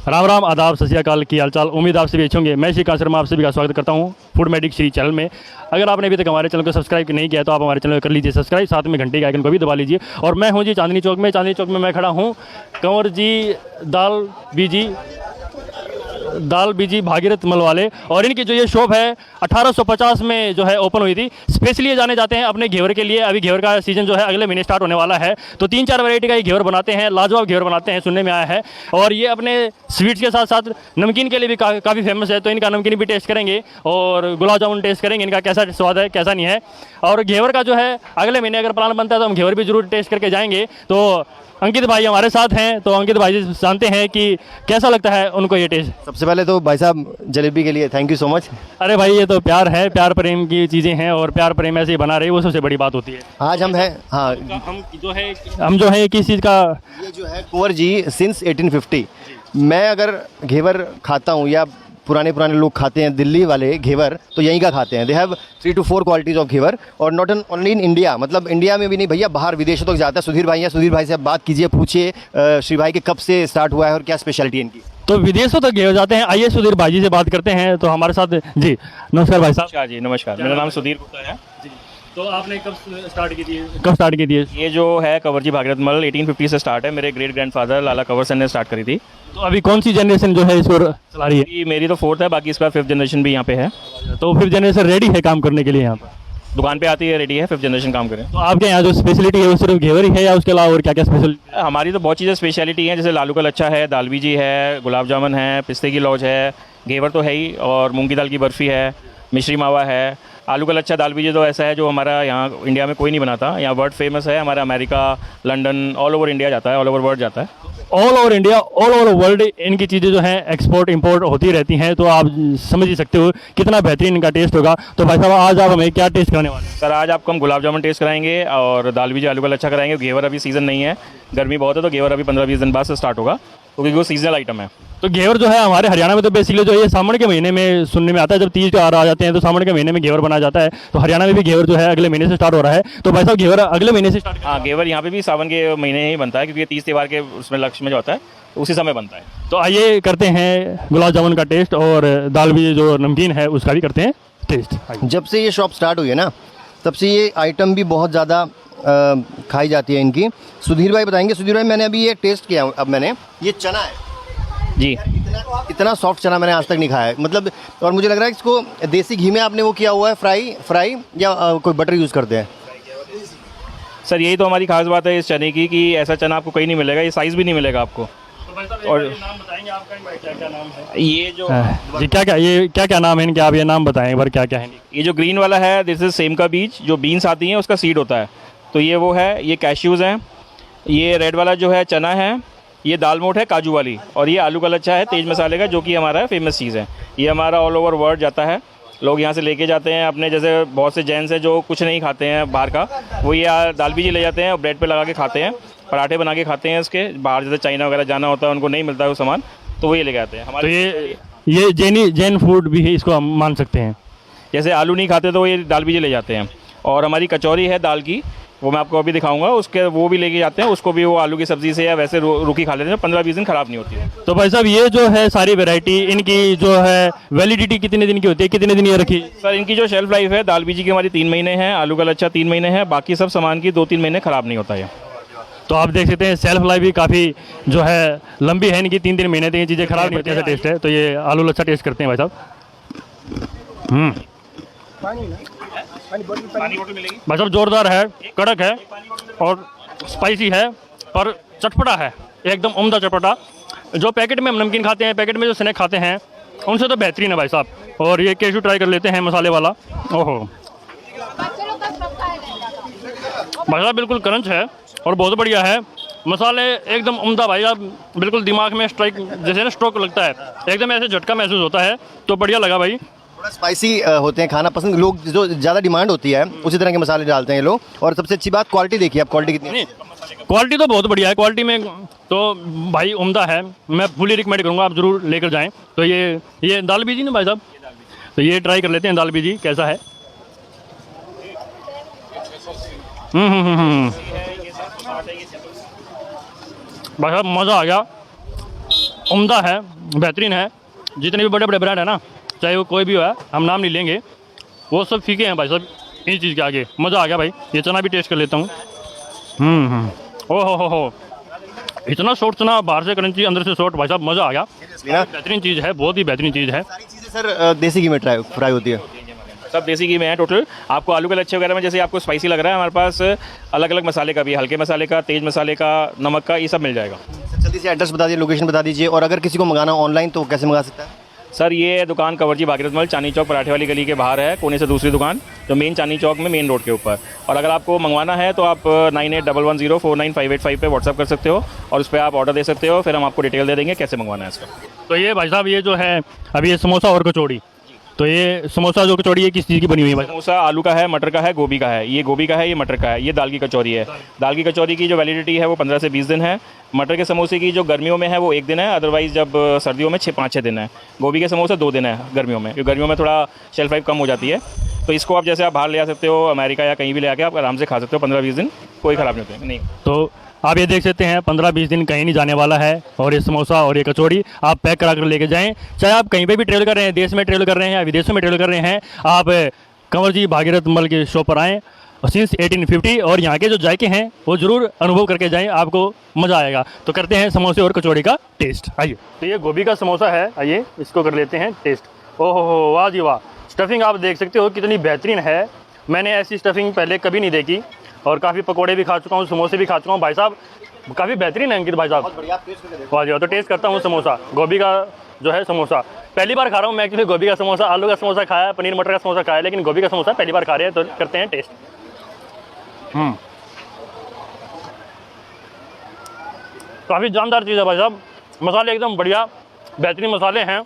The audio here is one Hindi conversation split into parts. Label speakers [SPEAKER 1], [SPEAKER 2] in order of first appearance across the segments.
[SPEAKER 1] राम राम, आदाब, सत श्री अकाल, की हालचाल। उम्मीद आप सभी अच्छे होंगे। मैं श्रीकांत शर्मा आप सभी का स्वागत करता हूं फूड मेडिक श्री चैनल में। अगर आपने अभी तक हमारे चैनल को सब्सक्राइब नहीं किया तो आप हमारे चैनल को कर लीजिए सब्सक्राइब, साथ में घंटे के आइकन को भी दबा लीजिए। और मैं हूं जी चांदनी चौक में। चांदनी चौक में मैं खड़ा हूं कंवर जी दाल बीजी भागीरथ मल वाले, और इनकी जो ये शॉप है 1850 में जो है ओपन हुई थी। स्पेशली ये जाने जाते हैं अपने घेवर के लिए। अभी घेवर का सीजन जो है अगले महीने स्टार्ट होने वाला है, तो 3-4 वैरायटी का ये घेवर बनाते हैं। लाजवाब घेवर बनाते हैं, सुनने में आया है। और ये अपने स्वीट्स के साथ साथ नमकीन के लिए भी काफ़ी फेमस है, तो इनका नमकीन भी टेस्ट करेंगे और गुलाब जामुन टेस्ट करेंगे, इनका कैसा स्वाद है कैसा नहीं है। और घेवर का जो है अगले महीने अगर प्लान बनता है तो हम घेवर भी जरूर टेस्ट करके जाएंगे। तो अंकित भाई हमारे साथ हैं, तो अंकित भाई जी जानते हैं कि कैसा लगता है उनको ये टेस्ट।
[SPEAKER 2] सबसे पहले तो भाई साहब जलेबी के लिए थैंक यू सो मच।
[SPEAKER 1] अरे भाई, ये तो प्यार है, प्यार प्रेम की चीज़ें हैं, और प्यार प्रेम ऐसे ही बना रही, वो सबसे बड़ी बात होती है।
[SPEAKER 2] आज हम हैं, हाँ,
[SPEAKER 1] हम जो है किस चीज़ का,
[SPEAKER 2] ये जो है कुंवर जी सिंस 1850। मैं अगर घेवर खाता हूँ या पुराने लोग खाते हैं दिल्ली वाले घेवर, तो यहीं का खाते हैं। They have 3 to 4 qualities of ghevar, और नॉट ओनली इन इंडिया, मतलब इंडिया में भी नहीं भैया, बाहर विदेशों तक जाता है। सुधीर भाई हैं, सुधीर भाई से आप बात कीजिए, पूछिए श्री भाई के कब से स्टार्ट हुआ है और क्या स्पेशलिटी है इनकी।
[SPEAKER 1] तो विदेशों तक घेवर जाते हैं। आइए सुधीर भाई जी से बात करते हैं। तो हमारे साथ जी, नमस्कार भाई साहब।
[SPEAKER 3] नमस्कार जी, नमस्कार। मेरा नाम सुधीर गुप्ता है।
[SPEAKER 1] तो आपने कब स्टार्ट की थी?
[SPEAKER 3] ये जो है कंवर जी भागीरथ मल 1850 से स्टार्ट है। मेरे ग्रेट ग्रैंडफादर लाला कंवर सिंह ने स्टार्ट करी थी।
[SPEAKER 1] तो अभी कौन सी जनरेशन जो है इसको चला रही है?
[SPEAKER 3] ये मेरी तो 4th है, बाकी इसका 5th जनरेशन भी यहाँ पे है।
[SPEAKER 1] तो 5th जनरेशन रेडी है काम करने के लिए यहाँ पर?
[SPEAKER 3] दुकान पे आती है, रेडी है, 5th जनरेशन काम करें।
[SPEAKER 1] तो आपके यहाँ जो स्पेशलिटी है वो सिर्फ घेवर ही है या उसके अलावा और क्या क्या स्पेशल?
[SPEAKER 3] हमारी तो बहुत चीज़ें स्पेशलिटी हैं, जैसे लालू का लच्छा है, दाल बीजी है, गुलाब जामुन है, पिस्ते की लौज है, घेवर तो है ही, और मूंग की दाल की बर्फ़ी है, मिश्री मावा है। आलू का लच्छा दाल बीजी तो ऐसा है जो हमारा यहाँ इंडिया में कोई नहीं बनाता, यहाँ वर्ल्ड फेमस है। हमारा America, London, all over India जाता है, ऑल ओवर वर्ल्ड जाता है।
[SPEAKER 1] All over India, all over world इनकी चीज़ें जो हैं एक्सपोर्ट इंपोर्ट होती रहती हैं, तो आप समझ ही सकते हो कितना बेहतरीन इनका टेस्ट होगा। तो भाई साहब, आज आप हमें क्या टेस्ट कराने वाले हैं?
[SPEAKER 3] सर, आज आपको हम गुलाब जामुन टेस्ट कराएंगे और दाल बीजी आलू का लच्छा कराएंगे। घेवर अभी सीज़न नहीं है, गर्मी बहुत है, तो घेवर अभी 15-20 दिन बाद से स्टार्ट होगा, क्योंकि वो सीजनल आइटम है।
[SPEAKER 1] तो घेवर जो है हमारे हरियाणा में तो बेसिकली जो ये सावन के महीने में सुनने में आता है, जब तीज त्योहार आ जाते हैं तो सावन के महीने में घेवर बनाया जाता है। तो हरियाणा में भी घेवर जो है अगले महीने से स्टार्ट हो रहा है। तो भाई साहब, घेवर अगले महीने से स्टार्ट?
[SPEAKER 3] हाँ, घेवर यहाँ पे भी सावन के महीने ही बनता है, क्योंकि ये तीज त्यौहार के उसमें लक्ष्य में जो होता है उसी समय बनता है।
[SPEAKER 1] तो आइए करते हैं गुलाब जामुन का टेस्ट, और दाल भी जो नमकीन है उसका भी करते हैं टेस्ट।
[SPEAKER 2] जब से ये शॉप स्टार्ट हुई है ना, तब से ये आइटम भी बहुत ज़्यादा खाई जाती है इनकी। सुधीर भाई बताएंगे। सुधीर भाई, मैंने अभी ये टेस्ट किया, अब मैंने ये चना है
[SPEAKER 3] जी,
[SPEAKER 2] इतना सॉफ्ट चना मैंने आज तक नहीं खाया है, मतलब। और मुझे लग रहा है कि इसको देसी घी में आपने वो किया हुआ है, फ्राई या कोई बटर यूज़ करते हैं?
[SPEAKER 3] सर यही तो हमारी खास बात है इस चने की, कि ऐसा चना आपको कहीं नहीं मिलेगा, ये साइज़ भी नहीं मिलेगा आपको। और
[SPEAKER 1] नाम बताएंगे आपका, क्या क्या नाम है
[SPEAKER 3] ये जो
[SPEAKER 1] जी? क्या क्या नाम है इनके? आप ये नाम बताएं एक बार, क्या क्या है?
[SPEAKER 3] ये जो ग्रीन वाला है, दिस इज सेम का बीज, जो बीन्स आती हैं उसका सीड होता है, तो ये वो है। ये कैश्यूज़ हैं। ये रेड वाला जो है चना है, ये दाल मोठ है काजू वाली, और ये आलू का लच्छा है तेज मसाले का, जो कि हमारा फेमस चीज़ है। ये हमारा ऑल ओवर वर्ल्ड जाता है, लोग यहाँ से लेके जाते हैं अपने, जैसे बहुत से जैंस हैं जो कुछ नहीं खाते हैं बाहर का, वो ये दाल बीजी ले जाते हैं और ब्रेड पे लगा के खाते हैं, पराठे बना के खाते हैं इसके। बाहर जैसे चाइना वगैरह जाना होता है, उनको नहीं मिलता है वो सामान, तो वो ये लेके आते हैं हमारे।
[SPEAKER 1] तो ये जैन फूड भी है, इसको हम मान सकते हैं।
[SPEAKER 3] जैसे आलू नहीं खाते तो वो ये दाल बीजी ले जाते हैं। और हमारी कचौरी है दाल की, वो मैं आपको अभी दिखाऊंगा, उसके वो भी लेके जाते हैं, उसको भी वो आलू की सब्ज़ी से या वैसे रूखी खा लेते हैं, 15-20 दिन ख़राब नहीं होती है।
[SPEAKER 1] तो भाई साहब, ये जो है सारी वैरायटी इनकी जो है वैलिडिटी कितने दिन की होती है, कितने दिन ये रखी?
[SPEAKER 3] सर इनकी जो शेल्फ लाइफ है, दाल बीजी की हमारी 3 महीने है, आलू का लच्छा 3 महीने है, बाकी सब सामान की 2-3 महीने ख़राब नहीं होता है।
[SPEAKER 1] तो आप देख सकते हैं सेल्फ लाइफ भी काफ़ी जो है लंबी है इनकी, 3-3 महीने तक ये चीज़ें ख़राब नहीं होती, ऐसा टेस्ट है। तो ये आलू लच्छा टेस्ट करते हैं भाई साहब। भाई साहब, जोरदार है, कड़क है और स्पाइसी है, पर चटपटा है, एकदम उम्दा चटपटा। जो पैकेट में हम नमकीन खाते हैं, पैकेट में जो स्नैक खाते हैं, उनसे तो बेहतरीन है भाई साहब। और ये कैशू ट्राई कर लेते हैं मसाले वाला। ओहो भाई साहब, बिल्कुल क्रंच है और बहुत बढ़िया है। मसाले एकदम उम्दा भाई साहब, बिल्कुल दिमाग में स्ट्राइक जैसे ना स्ट्रोक लगता है, एकदम ऐसे झटका महसूस होता है। तो बढ़िया लगा भाई।
[SPEAKER 2] थोड़ा स्पाइसी होते हैं, खाना पसंद लोग, जो ज़्यादा डिमांड होती है उसी तरह के मसाले डालते हैं ये लोग। और सबसे अच्छी बात क्वालिटी देखिए आप, क्वालिटी कितनी है?
[SPEAKER 1] क्वालिटी तो बहुत बढ़िया है, क्वालिटी में तो भाई उम्दा है। मैं फुली रिकमेंड करूँगा, आप ज़रूर लेकर जाएँ। तो ये दाल बीजी ना भाई साहब, तो ये ट्राई कर लेते हैं दाल बीजी कैसा है। भाई साहब, मज़ा आ गया। उम्दा है, बेहतरीन है। जितने भी बड़े बड़े ब्रांड है ना, चाहे वो कोई भी हो, हम नाम नहीं लेंगे, वो सब फीके हैं भाई साहब इन चीज़ के आगे। मज़ा आ गया भाई। ये चना भी टेस्ट कर लेता हूँ। ओह हो, इतना शॉर्ट चना, बाहर से क्रंची अंदर से शॉर्ट, भाई साहब मज़ा आ गया।
[SPEAKER 2] ना
[SPEAKER 1] बेहतरीन चीज़ है, बहुत ही बेहतरीन चीज़ है।
[SPEAKER 2] सारी चीज़ें सर देसी घी में फ्राई होती है।
[SPEAKER 3] सब देसी घी में है टोटल। आपको आलू के लच्छे वगैरह में जैसे आपको स्पाइसी लग रहा है, हमारे पास अलग अलग मसाले का भी, हल्के मसाले का, तेज मसाले का, नमक का, ये सब मिल जाएगा।
[SPEAKER 2] जल्दी से एड्रेस बता दीजिए, लोकेशन बता दीजिए, और अगर किसी को मंगाना ऑनलाइन तो कैसे मंगा सकता है?
[SPEAKER 3] सर ये दुकान कंवरजी भागीरथ मल चांदनी चौक पराठे वाली गली के बाहर है, कोने से दूसरी दुकान, जो मेन चांदनी चौक में मेन रोड के ऊपर। और अगर आपको मंगवाना है तो आप 9811049585 पे व्हाट्सअप कर सकते हो और उस पर आप ऑर्डर दे सकते हो, फिर हम आपको डिटेल दे देंगे कैसे मंगवाना है इसका।
[SPEAKER 1] तो ये भाई साहब, ये जो है अभी ये समोसा और कचौड़ी, तो ये समोसा जो कचौड़ी है किस चीज़ की बनी हुई है भाई?
[SPEAKER 3] समोसा आलू का है, मटर का है, गोभी का है। ये गोभी का है, ये मटर का है। ये दाल की कचौरी है। दाल की कचौरी की जो वैलिडिटी है वो 15 से 20 दिन है। मटर के समोसे की जो गर्मियों में है वो 1 दिन है, अदरवाइज़ जब सर्दियों में 5-6 दिन है। गोभी के समोसे 2 दिन है गर्मियों में, क्योंकि गर्मियों में थोड़ा शेल्फ लाइफ कम हो जाती है। तो इसको आप जैसे आप बाहर ले आ सकते हो, अमेरिका या कहीं भी ले आके आप आराम से खा सकते हो, 15-20 दिन कोई ख़राब नहीं होते। नहीं
[SPEAKER 1] तो आप ये देख सकते हैं 15-20 दिन कहीं नहीं जाने वाला है। और ये समोसा और ये कचौड़ी आप पैक करा कर लेके जाएं, चाहे आप कहीं पे भी ट्रेवल कर रहे हैं, देश में ट्रेवल कर रहे हैं या विदेशों में ट्रेवल कर रहे हैं, आप कंवरजी भागीरथ मल के शॉप पर आएँ सिंस 1850, और यहाँ के जो जायके हैं वो ज़रूर अनुभव करके जाएं, आपको मज़ा आएगा। तो करते हैं समोसे और कचौड़ी का टेस्ट, आइए। तो ये गोभी का समोसा है, आइए इसको कर लेते हैं टेस्ट। ओहो हो, वाह जी वाह, स्टफिंग आप देख सकते हो कितनी बेहतरीन है। मैंने ऐसी स्टफिंग पहले कभी नहीं देखी, और काफ़ी पकोड़े भी खा चुका हूँ, समोसे भी खा चुका हूँ भाई साहब, काफ़ी बेहतरीन है अंकित भाई साहब। वाह जी वाह। तो टेस्ट करता हूँ समोसा, गोभी का जो है समोसा पहली बार खा रहा हूँ मैं। एक्चुअली गोभी का समोसा, आलू का समोसा खाया है, पनीर मटर का समोसा खाया है, लेकिन गोभी का समोसा पहली बार खा रहे हैं। तो करते हैं टेस्ट। काफ़ी जानदार चीज़ है भाई साहब, मसाले एकदम बढ़िया बेहतरीन मसाले हैं।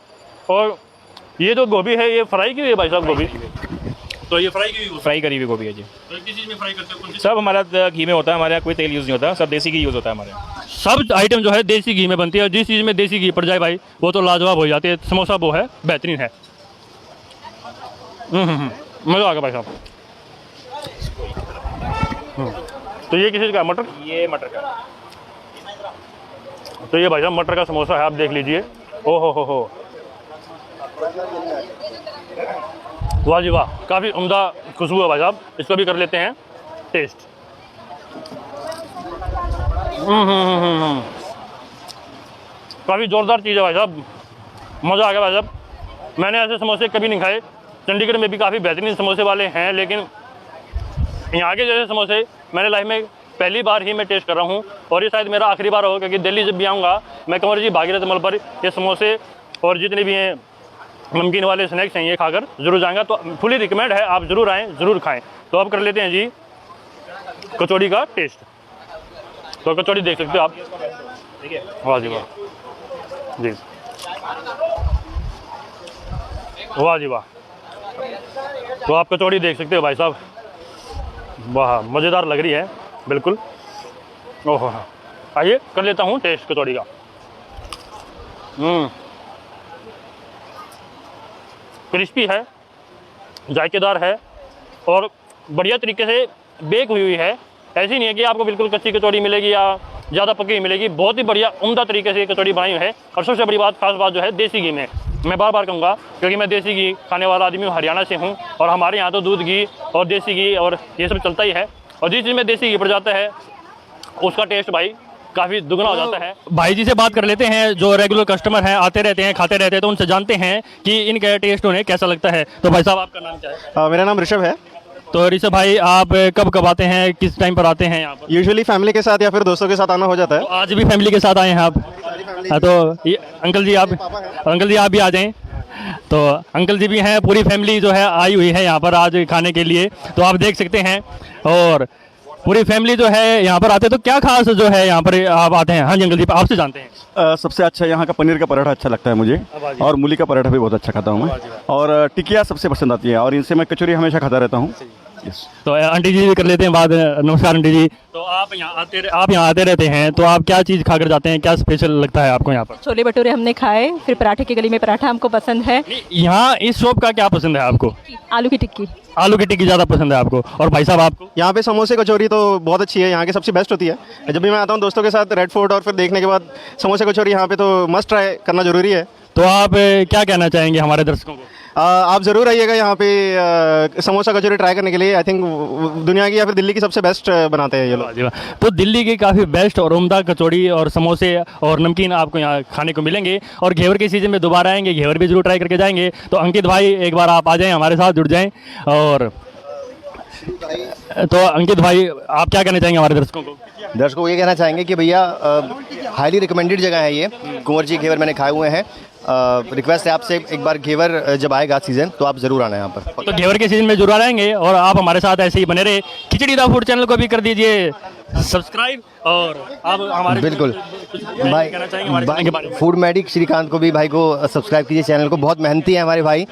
[SPEAKER 1] और ये जो गोभी है ये फ्राई की हुई है भाई साहब गोभी, तो ये फ्राई की हुई,
[SPEAKER 3] फ्राई करी हुई गोभी है जी।
[SPEAKER 1] तो किस चीज़ में फ्राई करते हो? कौन सी?
[SPEAKER 3] सब हमारा घी में होता है, हमारे यहाँ कोई तेल यूज़ नहीं होता, सब देसी घी यूज़ होता है हमारे यहाँ।
[SPEAKER 1] सब आइटम जो है देसी घी में बनती है, और जिस चीज़ में देसी घी पड़ जाए भाई वो तो लाजवाब हो जाती है। समोसा वो है बेहतरीन है। मज़ा आ गया भाई साहब। तो ये किस चीज़ का है? मटर?
[SPEAKER 3] ये मटर का।
[SPEAKER 1] तो ये भाई साहब मटर का समोसा है, आप देख लीजिए। ओ हो, वाह जी वाह, काफ़ी उम्दा खुशबू है भाई साहब। इसको भी कर लेते हैं टेस्ट। काफ़ी ज़ोरदार चीज़ है भाई साहब, मज़ा आ गया भाई साहब। मैंने ऐसे समोसे कभी नहीं खाए। चंडीगढ़ में भी काफ़ी बेहतरीन समोसे वाले हैं, लेकिन यहाँ के जैसे समोसे मैंने लाइफ में पहली बार ही मैं टेस्ट कर रहा हूँ, और ये शायद मेरा आखिरी बार होगा, क्योंकि दिल्ली जब भी आऊँगा मैं कंवरजी भागीरथ मल पर ये समोसे और जितने भी हैं नमकीन वाले स्नैक्स हैं ये खाकर ज़रूर जाएंगा। तो फुली रिकमेंड है, आप ज़रूर आएँ, ज़रूर खाएँ। तो अब कर लेते हैं जी कचौड़ी का टेस्ट। तो कचौड़ी देख सकते हो आप, वाह जी वाह जी, वाह जी वाह। तो आप कचौड़ी देख सकते हो भाई साहब, वाह मज़ेदार लग रही है बिल्कुल। ओहो, आइए कर लेता हूँ टेस्ट कचौड़ी का। क्रिस्पी है, जायकेदार है, और बढ़िया तरीके से बेक हुई है। ऐसी नहीं है कि आपको बिल्कुल कच्ची कचौड़ी मिलेगी या ज़्यादा पकी हुई मिलेगी। बहुत ही बढ़िया उम्दा तरीके से ये कचौड़ी बनाई हुई है। और सबसे बड़ी बात, खास बात जो है देसी घी में, मैं बार बार कहूँगा क्योंकि मैं देसी घी खाने वाला आदमी हूँ, हरियाणा से हूँ, और हमारे यहाँ तो दूध घी और देसी घी और ये सब चलता ही है। और जिस चीज़ में देसी घी पड़ जाता है उसका टेस्ट भाई काफ़ी दुगना हो जाता है। भाई जी से बात कर लेते हैं, जो रेगुलर कस्टमर हैं, आते रहते हैं, खाते रहते हैं, तो उनसे जानते हैं कि इनका टेस्ट उन्हें कैसा लगता है। तो भाई साहब आपका नाम क्या है?
[SPEAKER 4] मेरा नाम ऋषभ है।
[SPEAKER 1] तो ऋषभ भाई, आप कब कब आते हैं, किस टाइम पर आते हैं यहाँ पर?
[SPEAKER 4] यूजुअली फैमिली के साथ या फिर दोस्तों के साथ आना हो जाता है।
[SPEAKER 1] तो आज भी फैमिली के साथ आए हैं आप? हाँ, तो ये अंकल जी आप भी आ जाएं। तो अंकल जी भी हैं, पूरी फैमिली जो है आई हुई है यहाँ पर आज खाने के लिए। तो आप देख सकते हैं, और पूरी फैमिली जो है यहाँ पर आते हैं। तो क्या खास जो है यहाँ पर आप आते हैं? हाँ जी अंकल जी, आपसे जानते हैं।
[SPEAKER 4] सबसे अच्छा यहाँ का पनीर का पराठा अच्छा लगता है मुझे, और मूली का पराठा भी बहुत अच्छा खाता हूँ मैं, और टिकिया सबसे पसंद आती है, और इनसे मैं कचौरी हमेशा खाता रहता हूँ।
[SPEAKER 1] तो आंटी जी भी कर लेते हैं बात। नमस्कार आंटी जी। तो आप यहाँ आते रहते हैं, तो आप क्या चीज़ खाकर जाते हैं, क्या स्पेशल लगता है आपको यहाँ पर?
[SPEAKER 5] छोले भटूरे हमने खाए, फिर पराठे की गली में पराठा हमको पसंद है।
[SPEAKER 1] यहाँ इस शॉप का क्या पसंद है आपको?
[SPEAKER 5] आलू की टिक्की।
[SPEAKER 1] आलू की टिक्की ज़्यादा पसंद है आपको, और भाई साहब आपको?
[SPEAKER 5] यहाँ पे समोसे कचौरी तो बहुत अच्छी है, यहाँ की सबसे बेस्ट होती है। जब भी मैं आता हूँ दोस्तों के साथ रेड फोर्ट और फिर देखने के बाद समोसे कचौरी यहाँ पे तो मस्ट ट्राई करना ज़रूरी है।
[SPEAKER 1] तो आप क्या कहना चाहेंगे हमारे दर्शकों को?
[SPEAKER 5] आप ज़रूर आइएगा यहाँ पे समोसा कचौरी ट्राई करने के लिए। आई थिंक दुनिया की या फिर दिल्ली की सबसे बेस्ट बनाते हैं ये लोग।
[SPEAKER 1] जी वाह। तो दिल्ली की काफ़ी बेस्ट और उम्दा कचौड़ी और समोसे और नमकीन आपको यहाँ खाने को मिलेंगे, और घेवर के सीज़न में दोबारा आएंगे, घेवर भी जरूर ट्राई करके जाएंगे। तो अंकित भाई एक बार आप आ जाएं, हमारे साथ जुड़ जाएं। और तो अंकित भाई आप क्या कहना चाहेंगे हमारे दर्शकों को?
[SPEAKER 2] दर्शकों को ये कहना चाहेंगे कि भैया हाईली रिकमेंडेड जगह है ये। कुंवर जी घेवर मैंने खाए हुए हैं। रिक्वेस्ट है आपसे, एक बार घेवर जब आएगा सीज़न तो आप ज़रूर आना यहाँ पर।
[SPEAKER 1] तो घेवर के सीजन में जरूर आएंगे, और आप हमारे साथ ऐसे ही बने रहे। खिचड़ी दा फूड चैनल को भी कर दीजिए सब्सक्राइब, और आप हमारे
[SPEAKER 2] बिल्कुल भाई,
[SPEAKER 1] कहना चाहेंगे हमारे चैनल के बारे में?
[SPEAKER 2] फूड मेडिक श्रीकांत को भी भाई को सब्सक्राइब कीजिए चैनल को। बहुत मेहनती है हमारे भाई,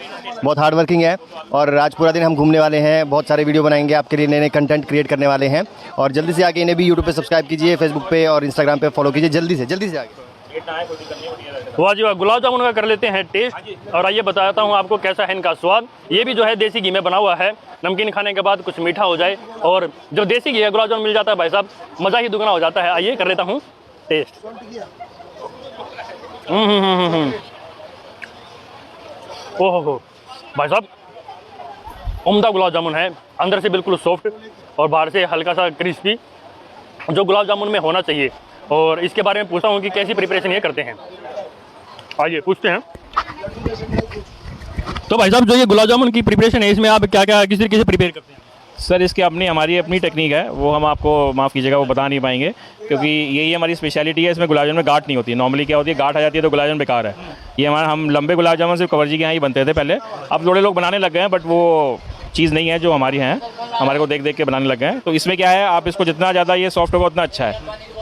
[SPEAKER 2] बहुत हार्ड वर्किंग है, और आज पूरा दिन हम घूमने वाले हैं, बहुत सारे वीडियो बनाएंगे आपके लिए, नए नए कंटेंट क्रिएट करने वाले हैं। और जल्दी से आके इन्हें भी यूट्यूब पे सब्सक्राइब कीजिए, फेसबुक पे और इंस्टाग्राम पे फॉलो कीजिए, जल्दी से आगे।
[SPEAKER 1] वाह जी वाह। गुलाब जामुन का कर लेते हैं टेस्ट, और आइए बताता हूँ आपको कैसा है इनका स्वाद। ये भी जो है देसी घी में बना हुआ है। नमकीन खाने के बाद कुछ मीठा हो जाए, और जो देसी घी है गुलाब जामुन मिल जाता है भाई साहब, मज़ा ही दुगना हो जाता है। आइए कर लेता हूँ टेस्ट। ओहो हो भाई साहब, उम्दा गुलाब जामुन है। अंदर से बिल्कुल सॉफ्ट और बाहर से हल्का सा क्रिस्पी, जो गुलाब जामुन में होना चाहिए। और इसके बारे में पूछता हूँ कि कैसी प्रिपरेशन ये करते हैं। आइए पूछते हैं। तो भाई साहब, जो ये गुलाब जामुन की प्रिपरेशन है, इसमें आप क्या क्या किस तरीके से प्रिपेयर करते हैं?
[SPEAKER 3] सर इसकी हमारी अपनी टेक्निक है, वो हम आपको माफ़ कीजिएगा वो बता नहीं पाएंगे, क्योंकि यही हमारी स्पेशलिटी है। इसमें गुलाब जामुन में गांठ नहीं होती है। नॉर्मली क्या होती है, गांठ आ जाती है तो गुलाब जामुन बेकार है। ये हम लंबे गुलाब जामुन सिर्फ कंवर जी के यहाँ ही बनते थे पहले, अब थोड़े लोग बनाने लग गए हैं, बट वो चीज़ नहीं है जो हमारी हैं, हमारे को देख देख के बनाने लग गए हैं। तो इसमें क्या है, आप इसको जितना ज़्यादा ये सॉफ्ट होगा उतना अच्छा है।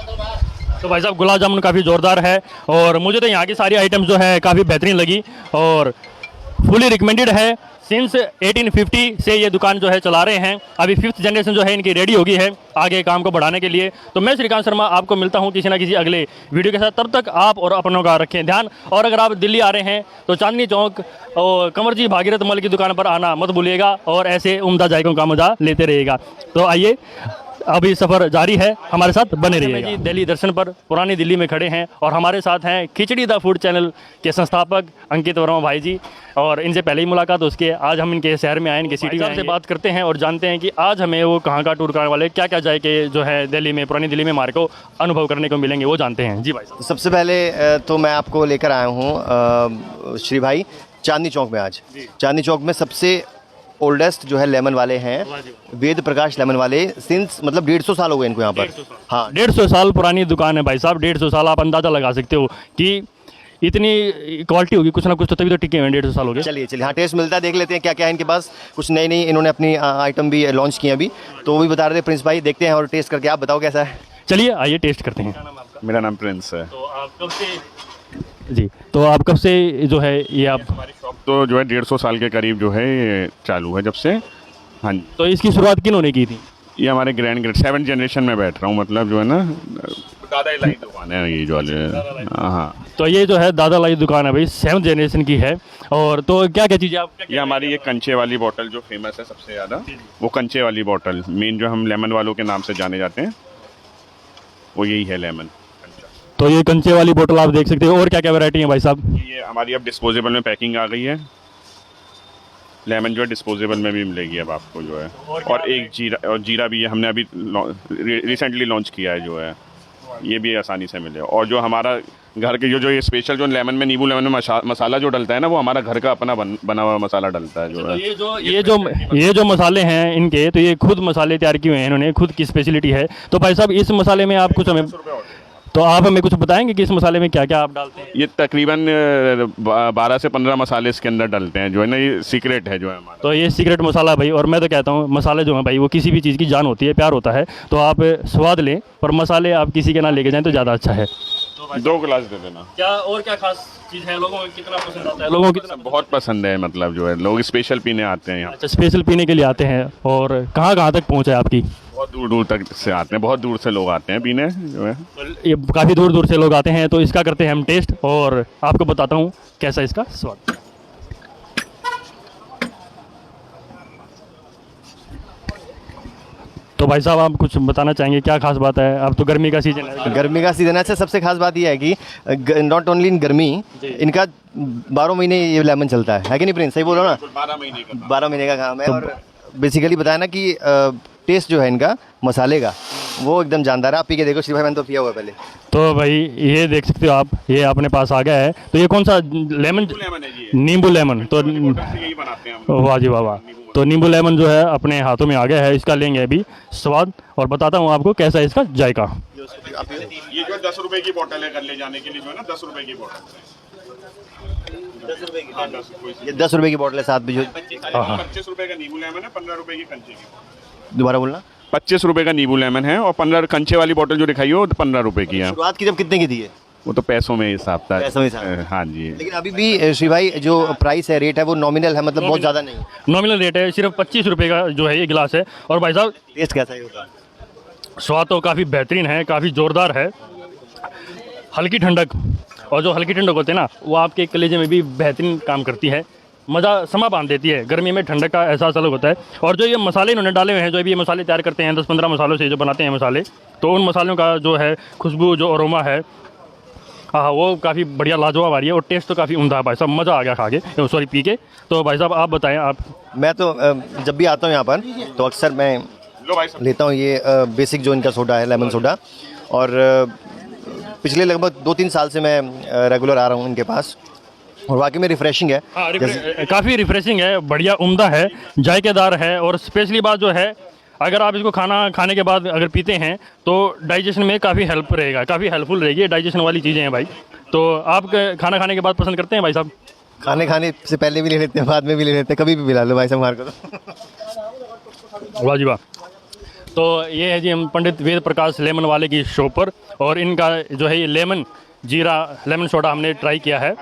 [SPEAKER 1] तो भाई साहब, गुलाब जामुन काफ़ी ज़ोरदार है, और मुझे तो यहाँ की सारी आइटम्स जो है काफ़ी बेहतरीन लगी, और फुली रिकमेंडेड है। सिंस 1850 से ये दुकान जो है चला रहे हैं। अभी 5th जनरेशन जो है इनकी रेडी होगी है आगे काम को बढ़ाने के लिए। तो मैं श्रीकांत शर्मा आपको मिलता हूँ किसी ना किसी अगले वीडियो के साथ। तब तक आप और अपनों का रखें ध्यान, और अगर आप दिल्ली आ रहे हैं तो चांदनी चौक और कंवर जी भागीरथ मल की दुकान पर आना मत भूलिएगा, और ऐसे उम्दा जायकों का मजा लेते रहिएगा। तो आइए, अभी सफ़र जारी है, हमारे साथ बने रहिएगा। जी दिल्ली दर्शन पर पुरानी दिल्ली में खड़े हैं, और हमारे साथ हैं खिचड़ी दा फूड चैनल के संस्थापक अंकित वर्मा भाई जी, और इनसे पहले ही मुलाकात हो उसके आज हम इनके शहर में आए, इनके सिटी में से बात करते हैं और जानते हैं कि आज हमें वो कहाँ का टूर कराने वाले, क्या क्या जायके जो है दिल्ली में, पुरानी दिल्ली में हमारे को अनुभव करने को मिलेंगे, वो जानते हैं। जी भाई साहब।
[SPEAKER 2] सबसे पहले तो मैं आपको लेकर आया हूँ श्री भाई चांदनी चौक में। आज चांदनी चौक में सबसे ओल्डेस्ट जो है लेमन वाले हैं, वेद प्रकाश लेमन वाले। सिंस मतलब 150 साल हो गए इनको यहाँ पर। हाँ,
[SPEAKER 1] 150 साल पुरानी दुकान है भाई साहब। 150 साल आप अंदाज़ा लगा सकते हो कि इतनी क्वालिटी होगी कुछ ना कुछ, तो तभी तो टिके हुए 150 साल हो गए।
[SPEAKER 2] चलिए हाँ, टेस्ट मिलता है, देख लेते हैं क्या क्या है इनके पास। कुछ नई नई इन्होंने अपनी आइटम भी लॉन्च की अभी, तो वो भी बता रहे थे प्रिंस भाई। देखते हैं और टेस्ट करके आप बताओ कैसा है।
[SPEAKER 1] चलिए आइए टेस्ट करते हैं।
[SPEAKER 4] मेरा नाम प्रिंस है।
[SPEAKER 1] तो आप कब से जी, तो आप कब से जो है ये आप
[SPEAKER 4] हमारी शॉप तो जो है 150 साल के करीब जो है ये चालू है जब से। हाँ जी।
[SPEAKER 1] तो इसकी शुरुआत किन्होंने की थी?
[SPEAKER 4] ये हमारे ग्रैंड 7th जनरेशन में बैठ रहा हूँ, मतलब जो है ना दादा लाई दुकान है ये जो वाले। हाँ,
[SPEAKER 1] तो ये जो है दादा लाई दुकान है भाई, 7th जनरेशन की है। और तो क्या क्या चीज़ें आप
[SPEAKER 4] ये हमारी ये कंचे वाली बोतल जो फेमस है सबसे ज़्यादा, वो कंचे वाली बोतल मेन जो हम लेमन वालों के नाम से जाने जाते हैं, वो यही है लेमन।
[SPEAKER 1] तो ये कंचे वाली बोतल आप देख सकते हो। और क्या क्या वैरायटी है भाई साहब?
[SPEAKER 4] ये हमारी अब डिस्पोजेबल में पैकिंग आ गई है। लेमन जो है डिस्पोजेबल में भी मिलेगी अब आपको जो है। और एक जीरा भी है, हमने अभी रिसेंटली लॉन्च किया है जो है, ये भी आसानी से मिले। और जो हमारा घर के जो ये स्पेशल जो लेमन में, नींबू लेमन में मसाला जो डलता है ना, वो हमारा घर का अपना बना हुआ मसाला डलता है जो है।
[SPEAKER 1] ये जो मसाले हैं इनके, तो ये खुद मसाले तैयार किए हुए हैं इन्होंने, खुद की स्पेशलिटी है। तो भाई साहब, इस मसाले में आप कुछ हमें आप हमें कुछ बताएंगे कि इस मसाले में क्या क्या आप डालते हैं?
[SPEAKER 4] ये तकरीबन 12 से 15 मसाले इसके अंदर डलते हैं जो है ना, ये सीक्रेट है जो है हमारा।
[SPEAKER 1] तो ये सीक्रेट मसाला भाई, और मैं तो कहता हूँ मसाले जो हैं भाई, वो किसी भी चीज़ की जान होती है, प्यार होता है। तो आप स्वाद लें, पर मसाले आप किसी के ना लेके जाएं तो ज़्यादा अच्छा है।
[SPEAKER 4] 2 गिलास दे देना।
[SPEAKER 1] क्या और क्या खास चीज़ है, लोगों को कितना पसंद आता है? लोगों को कितना
[SPEAKER 4] बहुत पसंद है, मतलब जो है लोग स्पेशल पीने आते हैं यहाँ।
[SPEAKER 1] अच्छा, स्पेशल पीने के लिए आते हैं। और कहाँ कहाँ तक पहुँच है आपकी?
[SPEAKER 4] बहुत दूर दूर तक से आते हैं, बहुत दूर से लोग आते हैं पीने जो है।
[SPEAKER 1] ये काफ़ी दूर दूर से लोग आते हैं। तो इसका करते हैं हम टेस्ट, और आपको बताता हूँ कैसा इसका स्वाद। तो भाई साहब आप कुछ बताना चाहेंगे, क्या खास बात है? अब तो गर्मी का सीजन है।
[SPEAKER 2] गर्मी का सीज़न है। अच्छा, सबसे खास बात यह है कि नॉट ओनली इन गर्मी, इनका 12 महीने ये लेमन चलता है कि नहीं प्रिंस? सही बोलो ना, 12 महीने का काम है। और बेसिकली बताया ना कि टेस्ट जो है इनका मसाले का वो एकदम जानदार है। आप पी के देखो श्री भाई, मैंने तो पिया हुआ है पहले।
[SPEAKER 1] तो भाई ये देख सकते हो आप, ये अपने पास आ गया है। तो ये कौन सा लेमन?
[SPEAKER 4] लेमन है जी,
[SPEAKER 1] नींबू लेमन। तो
[SPEAKER 4] यही बनाते हैं हम।
[SPEAKER 1] वाह जी वाह वाह। तो नींबू लेमन जो है अपने हाथों में आ गया है, इसका लेंगे अभी स्वाद और बताता हूँ आपको कैसा है इसका जायका।
[SPEAKER 4] ये जो 10 रुपए की बोतल है घर ले जाने के लिए, जो है ना 10 रुपए की बोतल है।
[SPEAKER 2] ये 10 रुपए की बोतल है, साथ भी जो
[SPEAKER 4] 25 रुपए का नींबू लेमन है, 15 रुपए की कंचे की।
[SPEAKER 2] दोबारा बोलना।
[SPEAKER 4] 25 रुपए का नींबू लेमन है और 15 कंचे वाली बोतल जो दिखाई हो 15 रुपए की है।
[SPEAKER 2] शुरुआत की जब कितने की दी है?
[SPEAKER 4] वो तो पैसों में हिसाब था।
[SPEAKER 2] पैसों में हिसाब।
[SPEAKER 4] हाँ जी।
[SPEAKER 2] लेकिन अभी भी श्री भाई जो प्राइस है, रेट है, वो नॉमिनल है, मतलब बहुत ज़्यादा नहीं।
[SPEAKER 1] नॉमिनल रेट है, सिर्फ 25 रुपये का जो है ये गिलास है। और भाई साहब
[SPEAKER 2] टेस्ट कैसा है होगा?
[SPEAKER 1] स्वाद तो काफ़ी बेहतरीन है, काफ़ी ज़ोरदार है। हल्की ठंडक, और जो हल्की ठंडक होती है ना वो आपके कलेजे में भी बेहतरीन काम करती है, मज़ा समा बांध देती है। गर्मी में ठंडक का एहसास अलग होता है। और जो ये मसाले इन्होंने डाले हुए हैं, जो अभी ये मसाले तैयार करते हैं 10-15 मसालों से जो बनाते हैं मसाले, तो उन मसालों का जो है खुशबू, जो अरोमा है, हाँ वो काफ़ी बढ़िया लाजवाब आ रही है। और टेस्ट तो काफ़ी उम्दा है भाई साहब, मज़ा आ गया खा के, सॉरी पी के। तो भाई साहब आप बताएं आप।
[SPEAKER 2] मैं तो जब भी आता हूँ यहाँ पर तो अक्सर मैं
[SPEAKER 4] लो भाई साहब।
[SPEAKER 2] लेता हूँ ये बेसिक जो इनका सोडा है, लेमन सोडा। और पिछले लगभग 2-3 साल से मैं रेगुलर आ रहा हूँ इनके पास, और वाकई में रिफ़्रेशिंग है।
[SPEAKER 1] काफ़ी रिफ्रेशिंग है, बढ़िया उम्दा है, जायकेदार है। और स्पेशली बात जो है, अगर आप इसको खाने के बाद अगर पीते हैं तो डाइजेशन में काफ़ी हेल्प रहेगा, काफ़ी हेल्पफुल रहेगी। डाइजेशन वाली चीज़ें हैं भाई। तो आप खाना खाने के बाद पसंद करते हैं भाई साहब?
[SPEAKER 2] खाने से पहले भी ले लेते हैं, बाद में भी ले लेते हैं, कभी भी पिला लो भाई साहब हमारे को तो।
[SPEAKER 1] वाह जी वाह। तो ये है जी हम पंडित वेद प्रकाश लेमन वाले की शॉप पर, और इनका जो है ये लेमन जीरा लेमन सोडा हमने ट्राई किया है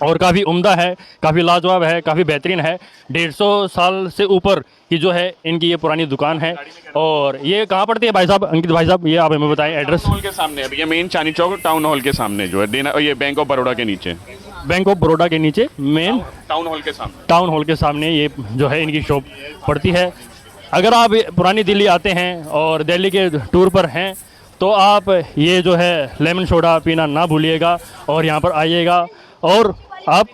[SPEAKER 1] और काफ़ी उम्दा है, काफ़ी लाजवाब है, काफ़ी बेहतरीन है। 150 साल से ऊपर की जो है इनकी ये पुरानी दुकान है। और ये कहाँ पड़ती है भाई साहब? अंकित भाई साहब ये आप हमें बताएं एड्रेस।
[SPEAKER 4] हॉल के सामने है, ये main Chandni Chowk town hall के सामने जो है देना, ये बैंक ऑफ बड़ौदा के नीचे।
[SPEAKER 1] बैंक ऑफ बड़ौदा के नीचे मेन
[SPEAKER 4] टाउन हॉल के सामने।
[SPEAKER 1] टाउन हॉल के सामने ये जो है इनकी शॉप पड़ती है। अगर आप पुरानी दिल्ली आते हैं और दिल्ली के टूर पर हैं तो आप ये जो है लेमन सोडा पीना ना भूलिएगा और यहाँ पर आइएगा। और आप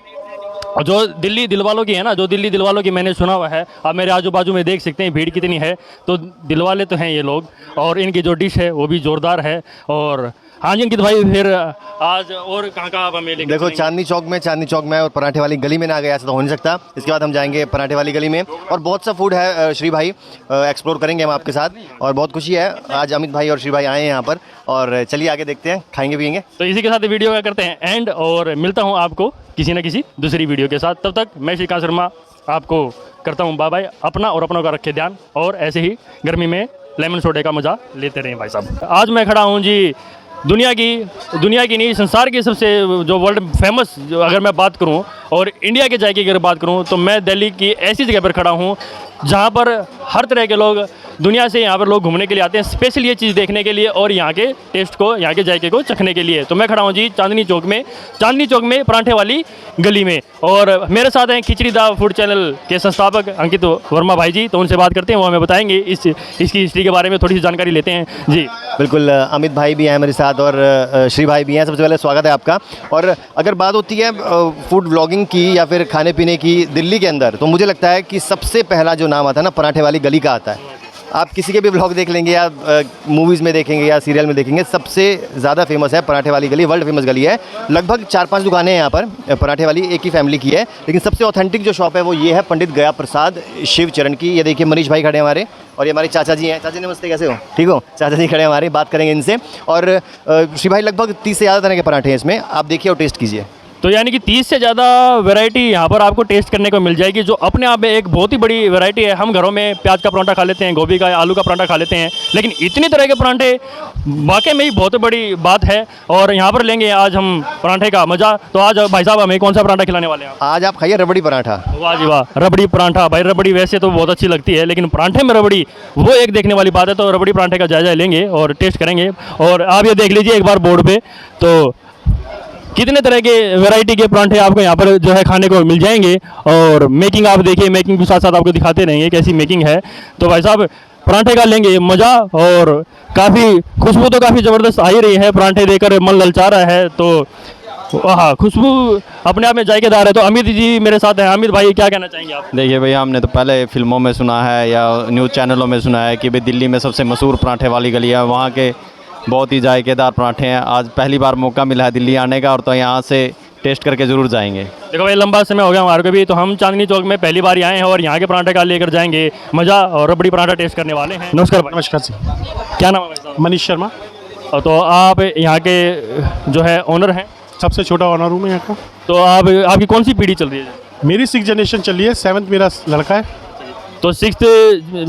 [SPEAKER 1] जो दिल्ली दिलवालों की है ना, जो दिल्ली दिलवालों की मैंने सुना हुआ है, आप मेरे आजू बाजू में देख सकते हैं भीड़ कितनी है। तो दिलवाले तो हैं ये लोग, और इनकी जो डिश है वो भी ज़ोरदार है। और हाँ जी अंकित भाई, फिर आज और कहाँ आप हमें लेकर
[SPEAKER 2] देखो
[SPEAKER 1] चलेंगे?
[SPEAKER 2] चांदनी चौक में और पराठे वाली गली में ना गया ऐसा तो हो नहीं सकता। इसके बाद हम जाएंगे पराठे वाली गली में, और बहुत सा फूड है श्री भाई, एक्सप्लोर करेंगे हम आपके साथ। और बहुत खुशी है आज अमित भाई और श्री भाई आए हैं यहाँ पर, और चलिए आगे देखते हैं, खाएंगे पियेंगे।
[SPEAKER 1] तो इसी के साथ वीडियो का करते हैं एंड, और मिलता हूँ आपको किसी न किसी दूसरी वीडियो के साथ। तब तक मैं श्रीकांत शर्मा आपको करता हूँ बाय बाय। अपना और अपनों का रखे ध्यान, और ऐसे ही गर्मी में लेमन सोडे का मज़ा लेते रहें भाई साहब। आज मैं खड़ा हूँ जी दुनिया की नहीं, संसार की सबसे जो वर्ल्ड फेमस, जो अगर मैं बात करूं और इंडिया के जायके की अगर बात करूं, तो मैं दिल्ली की ऐसी जगह पर खड़ा हूं जहां पर हर तरह के लोग दुनिया से यहाँ पर लोग घूमने के लिए आते हैं, स्पेशल ये चीज़ देखने के लिए और यहाँ के टेस्ट को, यहाँ के जायके को चखने के लिए। तो मैं खड़ा हूँ जी चांदनी चौक में पराठे वाली गली में, और मेरे साथ हैं खिचड़ी दा फूड चैनल के संस्थापक अंकित वर्मा भाई जी। तो उनसे बात करते हैं, वो हमें बताएंगे इसकी हिस्ट्री के बारे में, थोड़ी सी जानकारी लेते हैं जी।
[SPEAKER 2] बिल्कुल, अमित भाई भी हैं मेरे साथ और श्री भाई भी हैं। सबसे पहले स्वागत है आपका। और अगर बात होती है फूड व्लॉगिंग की या फिर खाने पीने की दिल्ली के अंदर, तो मुझे लगता है कि सबसे पहला जो नाम आता है ना, पराठे वाली गली का आता है। आप किसी के भी व्लॉग देख लेंगे या मूवीज़ में देखेंगे या सीरियल में देखेंगे, सबसे ज़्यादा फेमस है पराठे वाली गली, वर्ल्ड फेमस गली है। लगभग 4-5 दुकानें हैं यहाँ पर पराठे वाली, एक ही फैमिली की है, लेकिन सबसे ऑथेंटिक जो शॉप है वो ये है पंडित गया प्रसाद शिव चरण की। ये देखिए मनीष भाई खड़े हैं हमारे, और ये हमारे चाचा जी हैं। चाचा जी नमस्ते, कैसे हो? ठीक हो? चाचा जी खड़े हैं हमारे, बात करेंगे इनसे। और श्री भाई लगभग 30 से ज़्यादा तरह के पराठे हैं इसमें, आप देखिए और टेस्ट कीजिए।
[SPEAKER 1] तो यानी कि 30 से ज़्यादा वैरायटी यहाँ पर आपको टेस्ट करने को मिल जाएगी, जो अपने आप में एक बहुत ही बड़ी वैरायटी है। हम घरों में प्याज का पराठा खा लेते हैं, गोभी का, आलू का पराठा खा लेते हैं, लेकिन इतनी तरह के पराठे वाकई में ही बहुत बड़ी बात है। और यहाँ पर लेंगे आज हम पराठे का मज़ा। तो आज भाई साहब हमें कौन सा पराठा खिलाने वाले हैं?
[SPEAKER 2] आज आप खाइए रबड़ी पराठा।
[SPEAKER 1] वाह जी वाह, रबड़ी पराठा। भाई रबड़ी वैसे तो बहुत अच्छी लगती है, लेकिन पराठे में रबड़ी वो एक देखने वाली बात है। तो रबड़ी पराठे का जायजा लेंगे और टेस्ट करेंगे। और आप ये देख लीजिए एक बार बोर्ड पे, तो कितने तरह के वैरायटी के पराठे आपको यहाँ पर जो है खाने को मिल जाएंगे। और मेकिंग आप देखिए, मेकिंग के साथ साथ आपको दिखाते रहेंगे कैसी मेकिंग है। तो भाई साहब पराठे का लेंगे मज़ा। और काफ़ी खुशबू तो काफ़ी ज़बरदस्त आ ही रही है, पराठे देकर मन ललचा रहा है। तो हाँ, खुशबू अपने आप में जायकेदार है। तो अमित जी मेरे साथ हैं। अमित भाई क्या कहना चाहेंगे आप?
[SPEAKER 6] देखिए भैया, हमने तो पहले फिल्मों में सुना है या न्यूज़ चैनलों में सुना है कि भाई दिल्ली में सबसे मशहूर पराठे वाली गली है, वहाँ के बहुत ही जायकेदार पराठे हैं। आज पहली बार मौका मिला है दिल्ली आने का, और तो यहाँ से टेस्ट करके ज़रूर जाएंगे।
[SPEAKER 1] देखो भाई, लंबा समय हो गया हमारे को भी, तो हम चांदनी चौक में पहली बार ही आए हैं और यहाँ के पराठे का लेकर जाएंगे मज़ा, और रबड़ी पराठा टेस्ट करने वाले हैं। नमस्कार भाई,
[SPEAKER 5] नमस्कार जी,
[SPEAKER 1] क्या नाम है भाई साहब?
[SPEAKER 5] मनीष शर्मा,
[SPEAKER 1] तो आप यहाँ के जो है ओनर हैं।
[SPEAKER 5] सबसे छोटा ऑनर हूँ मैं यहाँ का।
[SPEAKER 1] तो आप आपकी कौन सी पीढ़ी चल रही है?
[SPEAKER 5] मेरी 6th जनरेशन चल रही है, 7th मेरा लड़का है।
[SPEAKER 1] तो 6th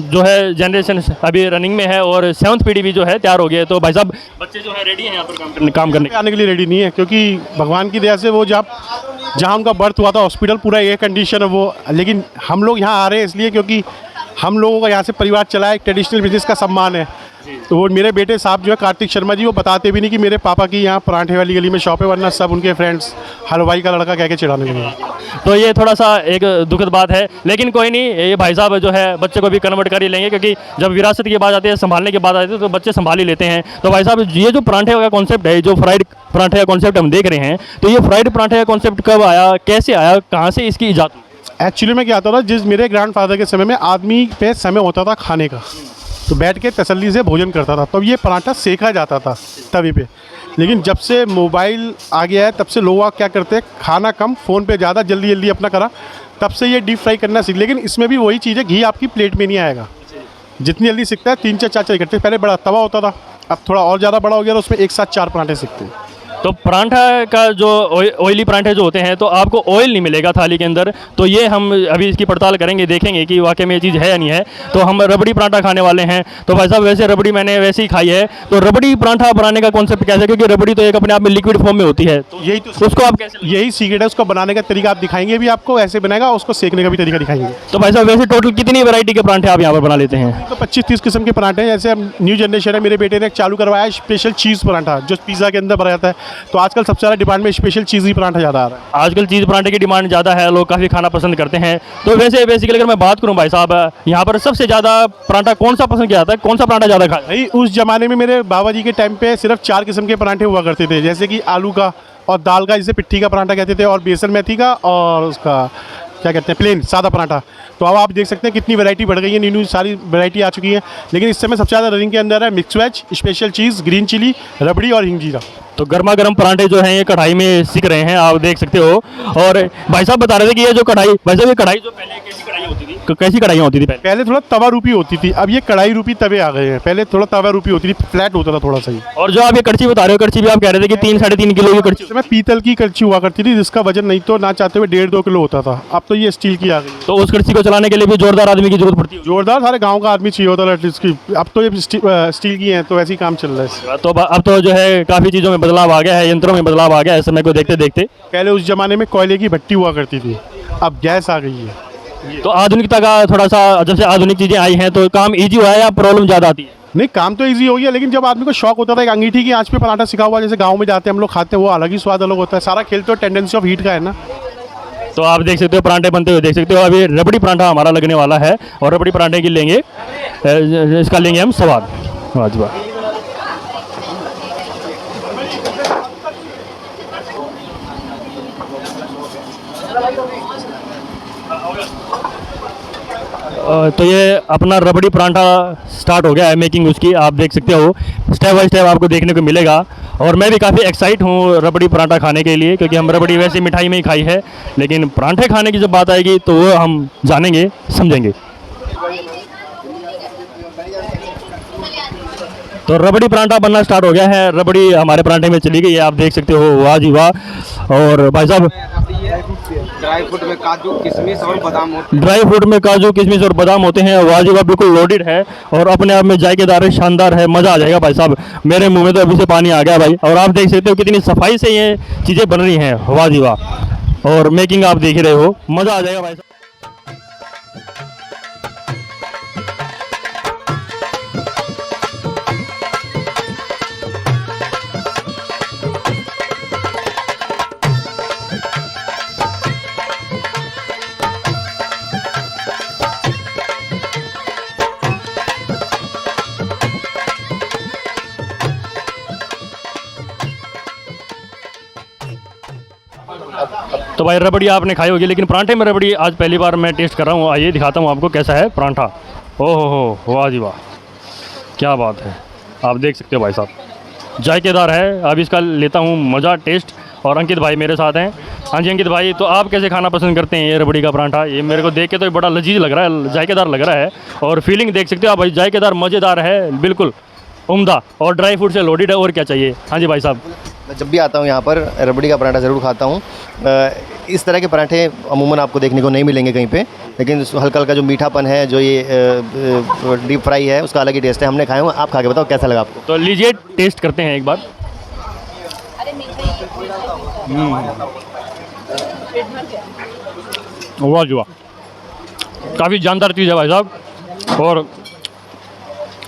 [SPEAKER 1] जो है जनरेशन अभी रनिंग में है और 7th पीढ़ी भी जो है तैयार हो गई है। तो भाई साहब, बच्चे जो है रेडी हैं यहाँ पर काम करने
[SPEAKER 5] आने के लिए रेडी नहीं है, क्योंकि भगवान की दया से वो जहाँ उनका बर्थ हुआ था हॉस्पिटल पूरा एयर कंडीशन है वो। लेकिन हम लोग यहाँ आ रहे हैं इसलिए क्योंकि हम लोगों का यहाँ से परिवार चला है, एक ट्रेडिशनल बिजनेस का सम्मान है। तो वो मेरे बेटे साहब जो है कार्तिक शर्मा जी, वो बताते भी नहीं कि मेरे पापा की यहाँ पराठे वाली गली में शॉप है, वरना सब उनके फ्रेंड्स हलवाई का लड़का कह के चिढ़ाने लगे।
[SPEAKER 1] तो ये थोड़ा सा एक दुखद बात है, लेकिन कोई नहीं, ये भाई साहब जो है बच्चे को भी कन्वर्ट कर ही लेंगे, क्योंकि जब विरासत की बात आती है, संभालने की बात आती है, तो बच्चे संभाल ही लेते हैं। तो भाई साहब, ये जो पराठे का कॉन्सेप्ट है, जो फ्राइड पराठे का कॉन्सेप्ट हम देख रहे हैं, तो ये फ्राइड पराठे का कॉन्सेप्ट कब आया, कैसे आया, कहाँ से इसकी ईजाद हुई?
[SPEAKER 5] एक्चुअली में क्या होता था, जिस मेरे ग्रैंडफादर के समय में आदमी पे समय होता था खाने का, तो बैठ के तसल्ली से भोजन करता था, तब ये पराठा सेका जाता था तवे पे। लेकिन जब से मोबाइल आ गया है, तब से लोग क्या करते हैं, खाना कम, फ़ोन पे ज़्यादा, जल्दी जल्दी अपना करा, तब से ये डीप फ्राई करना सीख। लेकिन इसमें भी वही चीज़ है, घी आपकी प्लेट में नहीं आएगा। जितनी जल्दी सीखता है, 3 4 इकट्ठे। पहले बड़ा तवा होता था, अब थोड़ा और ज़्यादा बड़ा हो गया, तो उसमें एक साथ 4 पराठे सीखते हैं।
[SPEAKER 1] तो पराठा का जो ऑयली पराठे जो होते हैं, तो आपको ऑयल नहीं मिलेगा थाली के अंदर। तो ये हम अभी इसकी पड़ताल करेंगे, देखेंगे कि वाकई में ये चीज़ है या नहीं है। तो हम रबड़ी पराठा खाने वाले हैं। तो भाई साहब, वैसे रबड़ी मैंने वैसे ही खाई है, तो रबड़ी पराठा बनाने का कॉन्सेप्ट कैसे है? क्योंकि रबड़ी तो एक अपने आप में लिक्विड फॉर्म में होती है, तो
[SPEAKER 5] यही तो
[SPEAKER 1] उसको आप कैसे?
[SPEAKER 5] यही सीक्रेट है, उसको बनाने का तरीका आप दिखाएंगे भी आपको, ऐसे बनेगा, उसको सेकने का भी तरीका दिखाएंगे।
[SPEAKER 1] तो भाई साहब, वैसे टोटल कितनी वैरायटी के पराठे आप यहाँ पर बना लेते हैं?
[SPEAKER 5] तो 25-30 किस्म के पराठे हैं। जैसे अब न्यू जनरेशन है, मेरे बेटे ने चालू करवाया है स्पेशल चीज़ पराठा, जो पिज़्ज़ा के अंदर बना जाता है। तो आजकल सबसे ज़्यादा डिमांड में स्पेशल चीज़ ही पराठा ज़्यादा आ रहा है।
[SPEAKER 1] आजकल चीज़ पराठे की डिमांड ज़्यादा है, लोग काफ़ी खाना पसंद करते हैं। तो वैसे बेसिकली अगर मैं बात करूँ भाई साहब, यहाँ पर सबसे ज़्यादा पराठा कौन सा पसंद किया जाता है, कौन सा पराठा ज़्यादा खाया?
[SPEAKER 5] भाई उस ज़माने में मेरे बाबा जी के टाइम पे सिर्फ 4 किस्म के पराठे हुआ करते थे, जैसे कि आलू का और दाल का, जिसे पिट्ठी का पराठा कहते थे, और बेसन मेथी का, और उसका क्या कहते हैं, प्लेन सादा पराठा। तो अब आप देख सकते हैं कितनी वैरायटी बढ़ गई है, न्यू सारी वैरायटी आ चुकी है। लेकिन इस समय सबसे ज़्यादा रनिंग के अंदर है मिक्स वेज, स्पेशल चीज़, ग्रीन चिली, रबड़ी और हिंग जीरा।
[SPEAKER 1] तो गर्मा गर्म पराठे जो हैं ये कढ़ाई में सिक रहे हैं, आप देख सकते हो। और भाई साहब बता रहे थे कि ये जो कढ़ाई, वैसे ये कढ़ाई जो पहले कैसी कढ़ाई होती थी, कैसी कढ़ाइयाँ होती थी पहले?
[SPEAKER 5] पहले थोड़ा तवा रूपी होती थी, अब ये कढ़ाई रूपी तवे आ गए हैं। पहले थोड़ा तवा रूपी होती थी, फ्लैट होता था थोड़ा सा ही।
[SPEAKER 1] और जो आप ये कड़छी बता रहे हो, कड़छी भी आप कह रहे थे कि 3-3.5 किलो की कड़छी।
[SPEAKER 5] मैं पीतल की कड़छी हुआ करती थी, जिसका वजन नहीं तो ना चाहते हुए 1.5-2 किलो होता था। अब तो ये स्टील की आ गई है।
[SPEAKER 1] तो उस कड़छी को चलाने के लिए भी जोरदार आदमी की जरूरत पड़ती है।
[SPEAKER 5] जोरदार सारे गांव का आदमी चाहिए होता था इसकी। अब तो ये स्टील की है, तो ऐसे ही काम चल रहा है इससे।
[SPEAKER 1] तो अब तो जो है काफ़ी चीज़ों में बदलाव आ गया है, यंत्रों में बदलाव आ गया है समय को देखते देखते।
[SPEAKER 5] पहले उस जमाने में कोयले की भट्टी हुआ करती थी, अब गैस आ गई है।
[SPEAKER 1] तो आधुनिकता का थोड़ा सा, जब से आधुनिक चीज़ें आई हैं, तो काम ईजी हुआ है या प्रॉब्लम ज़्यादा आती है?
[SPEAKER 5] नहीं, काम तो इजी हो गया, लेकिन जब आदमी को शौक होता था एक अंगीठी की आंच पे पराठा सिखा हुआ, जैसे गांव में जाते हैं हम लोग खाते हैं, वो अलग ही स्वाद अलग होता है। सारा खेल तो टेंडेंसी ऑफ हीट का है ना।
[SPEAKER 1] तो आप देख सकते हो पराठे बनते हुए देख सकते हो। अभी रबड़ी पराठा हमारा लगने वाला है, और रबड़ी पराठे की लेंगे, इसका लेंगे हम स्वाद। वाजवाब। तो ये अपना रबड़ी पराठा स्टार्ट हो गया है मेकिंग उसकी, आप देख सकते हो। स्टेप बाय स्टेप आपको देखने को मिलेगा, और मैं भी काफ़ी एक्साइट हूँ रबड़ी पराठा खाने के लिए, क्योंकि हम रबड़ी वैसे मिठाई में ही खाई है, लेकिन पराठे खाने की जब बात आएगी तो वो हम जानेंगे समझेंगे। तो रबड़ी पराठा बनना स्टार्ट हो गया है, रबड़ी हमारे पराठे में चली गई है, आप देख सकते हो। वाह जी वाह। और भाई साहब,
[SPEAKER 7] ड्राई फ्रूट में काजू किशमिश और बादाम होते
[SPEAKER 1] ड्राई फ्रूट में काजू किशमिश और बादाम होते हैं। वाह जी वाह, बिल्कुल लोडेड है, और अपने आप में जायकेदार है, शानदार है, मज़ा आ जाएगा भाई साहब। मेरे मुंह में तो अभी से पानी आ गया भाई। और आप देख सकते हो कितनी सफाई से ये चीज़ें बन रही हैं। वाह जी वाह। और मेकिंग आप देख ही रहे हो, मज़ा आ जाएगा भाई साहब। तो भाई रबड़ी आपने खाई होगी, लेकिन परांठे में रबड़ी आज पहली बार मैं टेस्ट कर रहा हूँ। आइए दिखाता हूँ आपको कैसा है परांठा। ओहो हो, वाह जी वाह, क्या बात है। आप देख सकते हो भाई साहब, जायकेदार है। अब इसका लेता हूँ मज़ा, टेस्ट। और अंकित भाई मेरे साथ हैं। हाँ जी अंकित भाई, तो आप कैसे खाना पसंद करते हैं ये रबड़ी का परांठा? ये मेरे को देख के तो बड़ा लजीज लग रहा है, जायकेदार लग रहा है। और फीलिंग देख सकते हो आप भाई, जायकेदार मज़ेदार है, बिल्कुल उम्दा, और ड्राई फ्रूट से लोडेड है। और क्या चाहिए? हाँ जी भाई साहब।
[SPEAKER 2] मैं जब भी आता हूँ यहाँ पर रबड़ी का पराठा ज़रूर खाता हूँ। इस तरह के पराठे अमूमन आपको देखने को नहीं मिलेंगे कहीं पे, लेकिन हल्का हल्का जो मीठापन है, जो ये डीप फ्राई है, उसका अलग ही टेस्ट है। हमने खाए हुए, आप खा के बताओ कैसा लगा आपको।
[SPEAKER 1] तो लीजिए टेस्ट करते हैं एक बार। वाह जी वाह, काफ़ी जानदार चीज़ है भाई साहब। और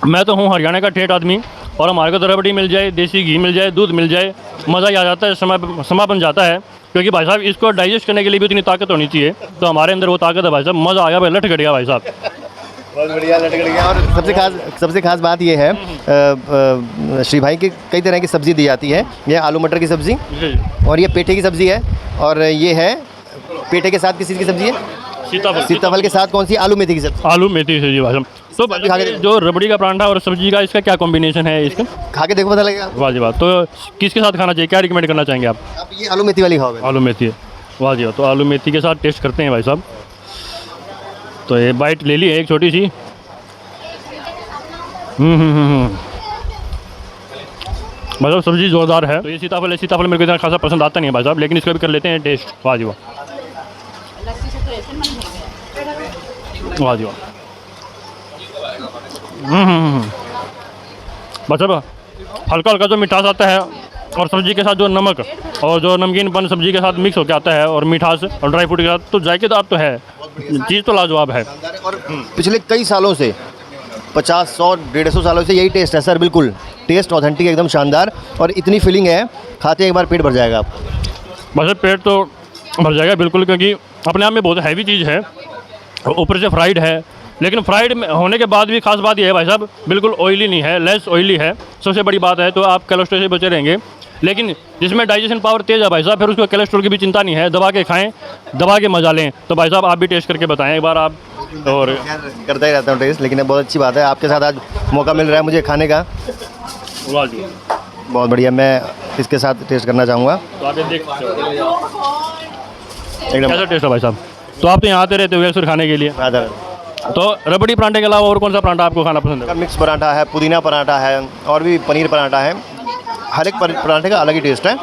[SPEAKER 1] मैं तो हूँ हरियाणा का ठेठ आदमी, और हमारे को तो रबड़ी मिल जाए, देसी घी मिल जाए, दूध मिल जाए, मज़ा ही आ जाता है, समय बन जाता है। क्योंकि भाई साहब इसको डाइजेस्ट करने के लिए भी इतनी ताकत होनी चाहिए, तो हमारे अंदर वो ताकत है भाई साहब। मज़ा आ गया भाई, लट गट गया भाई साहब।
[SPEAKER 2] बहुत बढ़िया, लटक गया। और सबसे खास बात ये है, श्री भाई की कई तरह की सब्ज़ी दी जाती है। ये आलू मटर की सब्ज़ी, और ये पेठे की सब्ज़ी है, और ये है पेठे के साथ किस चीज़ की सब्ज़ी है? सीताफल के साथ कौन सी? आलू मेथी की सब्ज़ी।
[SPEAKER 1] आलू मेथी की सब्जी भाई साहब। तो जो रबड़ी का परांठा और सब्जी का, इसका क्या कॉम्बिनेशन है? इसका
[SPEAKER 2] खा के देखो, पता लगेगा।
[SPEAKER 1] वाह जी वाह। तो किसके साथ खाना चाहिए, क्या रिकमेंड करना चाहेंगे आप?
[SPEAKER 2] आप ये आलू मेथी वाली खाओगे।
[SPEAKER 1] आलू मेथी है, वाह जी वाह। तो आलू मेथी के साथ टेस्ट करते हैं भाई साहब। तो ये बाइट ले ली है एक छोटी सी। भाई साहब सब्जी ज़ोरदार है। तो ये सीताफल मेरे को इतना खासा पसंद आता नहीं है भाई साहब, लेकिन इसका भी कर लेते हैं टेस्ट। वाह जी वाह, वाह जी वाह। बस अब हल्का हल्का जो मिठास आता है, और सब्जी के साथ जो नमक और जो नमकीनपन सब्जी के साथ मिक्स होकर आता है, और मिठास और ड्राई फ्रूट के साथ, तो जायकेदार तो है, चीज़ तो लाजवाब है।
[SPEAKER 2] और पिछले कई सालों से, 50, 100, 150 सालों से यही टेस्ट है सर। बिल्कुल टेस्ट ऑथेंटिक, एकदम शानदार, और इतनी फीलिंग है, खाते एक बार पेट भर जाएगा आप।
[SPEAKER 1] बस पेट तो भर जाएगा बिल्कुल, क्योंकि अपने आप में बहुत हैवी चीज़ है, ऊपर से फ्राइड है। लेकिन फ्राइड में होने के बाद भी खास बात यह है भाई साहब, बिल्कुल ऑयली नहीं है, लेस ऑयली है, सबसे बड़ी बात है। तो आप कोलेस्ट्रॉल से बचे रहेंगे। लेकिन जिसमें डाइजेशन पावर तेज़ है भाई साहब, फिर उसको कोलेस्ट्रॉल की भी चिंता नहीं है, दबा के खाएं, दबा के मजा लें। तो भाई साहब आप भी टेस्ट करके बताएं एक बार आप। और
[SPEAKER 2] करता ही रहता हूँ टेस्ट, लेकिन बहुत अच्छी बात है, आपके साथ आज मौका मिल रहा है मुझे खाने का।
[SPEAKER 1] वाह जी,
[SPEAKER 2] बहुत बढ़िया। मैं इसके साथ टेस्ट करना चाहूँगा।
[SPEAKER 1] तो आप ये देख सकते हो
[SPEAKER 2] एकदम
[SPEAKER 1] कैसा टेस्ट है भाई साहब। तो आप तो यहाँ आते रहते हो अक्सर खाने के लिए।
[SPEAKER 2] राधर
[SPEAKER 1] तो रबड़ी परांठे के अलावा और कौन सा परांठा आपको खाना पसंद है?
[SPEAKER 2] मिक्स पराठा है, पुदीना पराठा है, और भी पनीर पराठा है। हर एक पराठे का अलग ही टेस्ट है,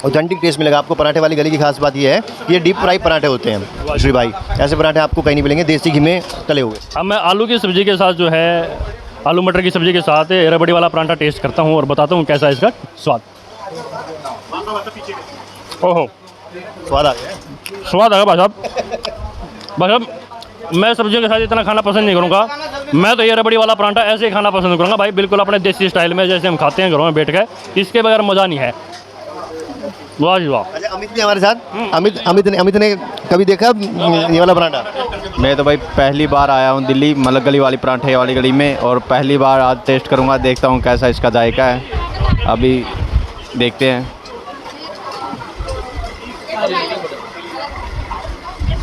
[SPEAKER 2] ऑथेंटिक टेस्ट मिलेगा आपको। पराठे वाली गली की खास बात ये है कि ये डीप फ्राई पराठे होते हैं श्री भाई। ऐसे पराठे आपको कहीं नहीं मिलेंगे, देसी घी में तले हुए।
[SPEAKER 1] अब मैं आलू की सब्ज़ी के साथ जो है, आलू मटर की सब्ज़ी के साथ रबड़ी वाला परांठा टेस्ट करता हूँ और बताता हूँ कैसा है इसका स्वाद। ओहो,
[SPEAKER 2] स्वाद आ गया।
[SPEAKER 1] स्वाद आ गया भाई साहब। भाई साहब मैं सब्जियों के साथ इतना खाना पसंद नहीं करूँगा, मैं तो ये रबड़ी वाला परांठा ऐसे ही खाना पसंद करूँगा भाई, बिल्कुल अपने देसी स्टाइल में, जैसे हम खाते हैं घरों में बैठ के। इसके बगैर मज़ा नहीं है। वाह जी वाह।
[SPEAKER 2] अच्छा, अमित भी हमारे साथ। अमित ने कभी देखा ये वाला पराठा?
[SPEAKER 6] मैं तो भाई पहली बार आया हूँ दिल्ली, मतलब गली वाली पराठे वाली गली में, और पहली बार आज टेस्ट करूँगा, देखता हूँ कैसा इसका जायका है। अभी देखते हैं।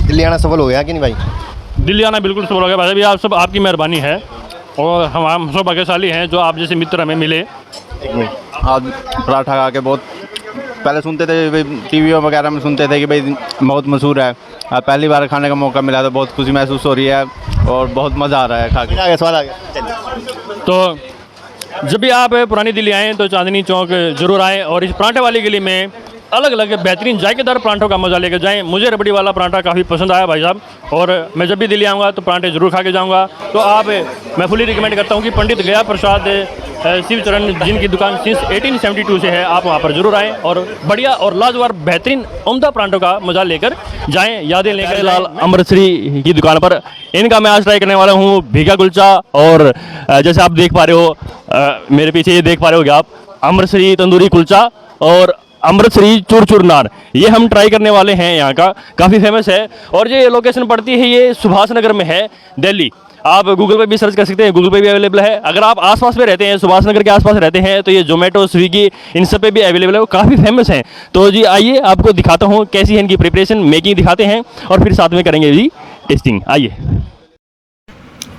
[SPEAKER 2] दिल्ली आना सफल हो गया कि नहीं भाई?
[SPEAKER 1] दिल्ली आना बिल्कुल सफल हो गया भाई साहब, ये आप सब आपकी मेहरबानी है, और हम सब भाग्यशाली हैं जो आप जैसे मित्र हमें मिले।
[SPEAKER 6] आज पराठा खा के बहुत, पहले सुनते थे टीवी वगैरह में सुनते थे कि भाई बहुत मशहूर है, पहली बार खाने का मौका मिला तो बहुत खुशी महसूस हो रही है, और बहुत मज़ा आ रहा है खा के।
[SPEAKER 2] आ गया, स्वाद आ गया।
[SPEAKER 1] तो जब भी आप पुरानी दिल्ली आएँ तो चांदनी चौक ज़रूर आएँ, और इस पराठे वाली गली में अलग अलग बेहतरीन जायकेदार परांठों का मज़ा लेकर जाएं। मुझे रबड़ी वाला परांठा काफ़ी पसंद आया भाई साहब, और मैं जब भी दिल्ली आऊँगा तो परांठे ज़रूर खा के जाऊँगा। तो आप, मैं फुली रिकमेंड करता हूँ कि पंडित गया प्रसाद शिवचरण जिनकी दुकान सिंस 1872 से है, आप वहाँ पर जरूर आएँ और बढ़िया और लाजवाब बेहतरीन उम्दा परांठों का मज़ा लेकर जाएँ, यादें लेकर। लाल अमृतश्री की दुकान पर इनका मैं आज ट्राई करने वाला हूँ भीगा कुलचा, और जैसे आप देख पा रहे हो मेरे पीछे ये देख पा रहे होगे आप, अमृतश्री तंदूरी कुलचा और अमृतसरी चूर चूर नान, ये हम ट्राई करने वाले हैं। यहाँ का काफ़ी फेमस है, और ये लोकेशन पड़ती है, ये सुभाष नगर में है, दिल्ली। आप गूगल पे भी सर्च कर सकते हैं, गूगल पे भी अवेलेबल है। अगर आप आसपास में रहते हैं, सुभाष नगर के आसपास रहते हैं, तो ये जोमेटो, स्विगी, इन सब पे भी अवेलेबल है, वो काफ़ी फेमस हैं। तो जी आइए आपको दिखाता हूँ कैसी है इनकी प्रिपरेशन, मेकिंग दिखाते हैं और फिर साथ में करेंगे जी टेस्टिंग। आइए।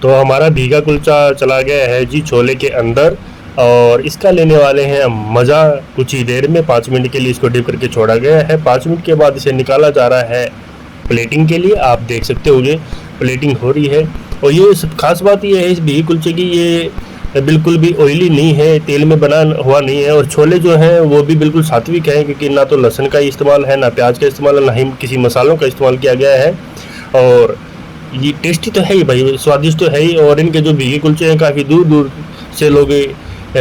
[SPEAKER 8] तो हमारा भीगा कुलचा चला गया है जी छोले के अंदर, और इसका लेने वाले हैं हम मज़ा। कुछ ही देर में 5 मिनट के लिए इसको डिप करके छोड़ा गया है। 5 मिनट के बाद इसे निकाला जा रहा है प्लेटिंग के लिए। आप देख सकते होंगे प्लेटिंग हो रही है। और ये सब खास बात ये है इस भीगे कुलचे की, ये बिल्कुल भी ऑयली नहीं है, तेल में बना हुआ नहीं है। और छोले जो हैं वो भी बिल्कुल सात्विक हैं, क्योंकि ना तो लहसुन का इस्तेमाल है, ना प्याज का इस्तेमाल है, ना ही किसी मसालों का इस्तेमाल किया गया है। और ये टेस्टी तो है ही भाई, स्वादिष्ट तो है ही। और इनके जो भीगे कुलचे हैं काफ़ी दूर दूर से लोग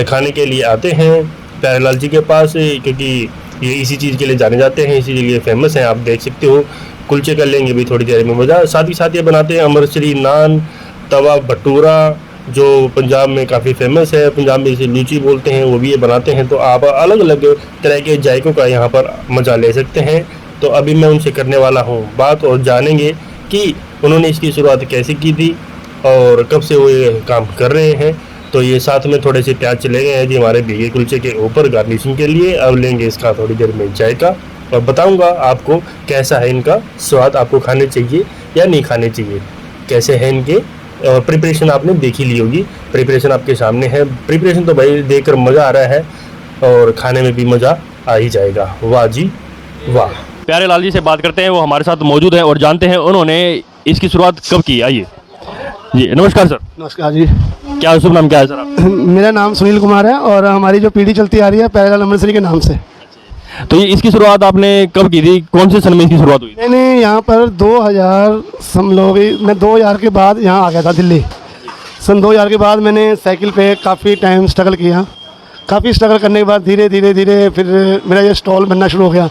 [SPEAKER 8] खाने के लिए आते हैं प्यारेलाल जी के पास, क्योंकि ये इसी चीज़ के लिए जाने जाते हैं, इसी लिए फेमस हैं। आप देख सकते हो कुलचे कर लेंगे भी थोड़ी देर में मज़ा। साथ ही साथ ये बनाते हैं अमृतसरी नान, तवा भटूरा, जो पंजाब में काफ़ी फेमस है, पंजाब में इसे लूची बोलते हैं, वो भी ये बनाते हैं। तो आप अलग अलग तरह के जायकों का यहाँ पर मज़ा ले सकते हैं। तो अभी मैं उनसे करने वाला हूँ बात और जानेंगे कि उन्होंने इसकी शुरुआत कैसे की थी और कब से वो ये काम कर रहे हैं। तो ये साथ में थोड़े से प्याज चले गए हैं जी हमारे भीगे कुलचे के ऊपर गार्निशिंग के लिए। अब लेंगे इसका थोड़ी देर में जायका और बताऊंगा आपको कैसा है इनका स्वाद, आपको खाने चाहिए या नहीं खाने चाहिए, कैसे हैं इनके। और प्रिपरेशन आपने देख ही ली होगी, प्रिपरेशन आपके सामने है। प्रिपरेशन तो भाई देखकर मज़ा आ रहा है और खाने में भी मज़ा आ ही जाएगा। वाह जी वाह।
[SPEAKER 1] प्यारेलाल जी से बात करते हैं, वो हमारे साथ मौजूद हैं और जानते हैं उन्होंने इसकी शुरुआत कब की। आइए जी। नमस्कार सर।
[SPEAKER 5] नमस्कार जी।
[SPEAKER 1] क्या शुभ नाम क्या है सर आप?
[SPEAKER 5] मेरा नाम सुनील कुमार है और हमारी जो पीढ़ी चलती आ रही है प्यारेलाल अमृतसरी के नाम से।
[SPEAKER 1] तो ये इसकी शुरुआत आपने कब की थी, कौन से सन में इसकी शुरुआत हुई?
[SPEAKER 5] मैंने यहाँ पर 2000 मैं 2000 के बाद यहाँ आ गया था दिल्ली। सन 2000 के बाद मैंने साइकिल पे काफ़ी टाइम स्ट्रगल किया। काफ़ी स्ट्रगल करने के बाद धीरे धीरे धीरे फिर मेरा ये स्टॉल बनना शुरू हो गया।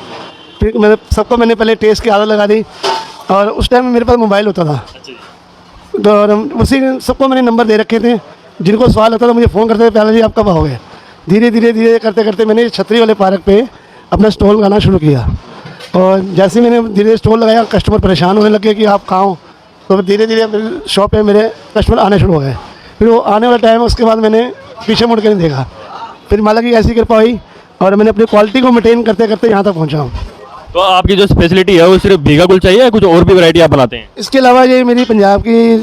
[SPEAKER 5] फिर मैंने पहले टेस्ट की आदत लगा दी और उस टाइम मेरे पास मोबाइल होता था, तो और उसी सबको मैंने नंबर दे रखे थे। जिनको सवाल आता था मुझे फ़ोन करते थे, प्यारेलाल जी आप कब आओगे। धीरे धीरे धीरे करते करते मैंने छतरी वाले पार्क पे अपना स्टॉल लगाना शुरू किया। और जैसे मैंने धीरे धीरे स्टॉल लगाया, कस्टमर परेशान होने लगे कि आप कहाँ हो। तो धीरे धीरे मेरे शॉप पे मेरे कस्टमर आने शुरू हो गए। फिर वो आने वाला टाइम उसके बाद मैंने पीछे मुड़ के नहीं देखा। फिर माला की ऐसी कृपा हुई और मैंने अपनी क्वालिटी को मेंटेन करते करते यहाँ तक पहुँचा हूँ।
[SPEAKER 1] तो आपकी जो स्पेशलिटी है वो सिर्फ भीगा कुलचा है या कुछ और भी वैरायटी आप बनाते हैं?
[SPEAKER 5] इसके अलावा ये मेरी पंजाब की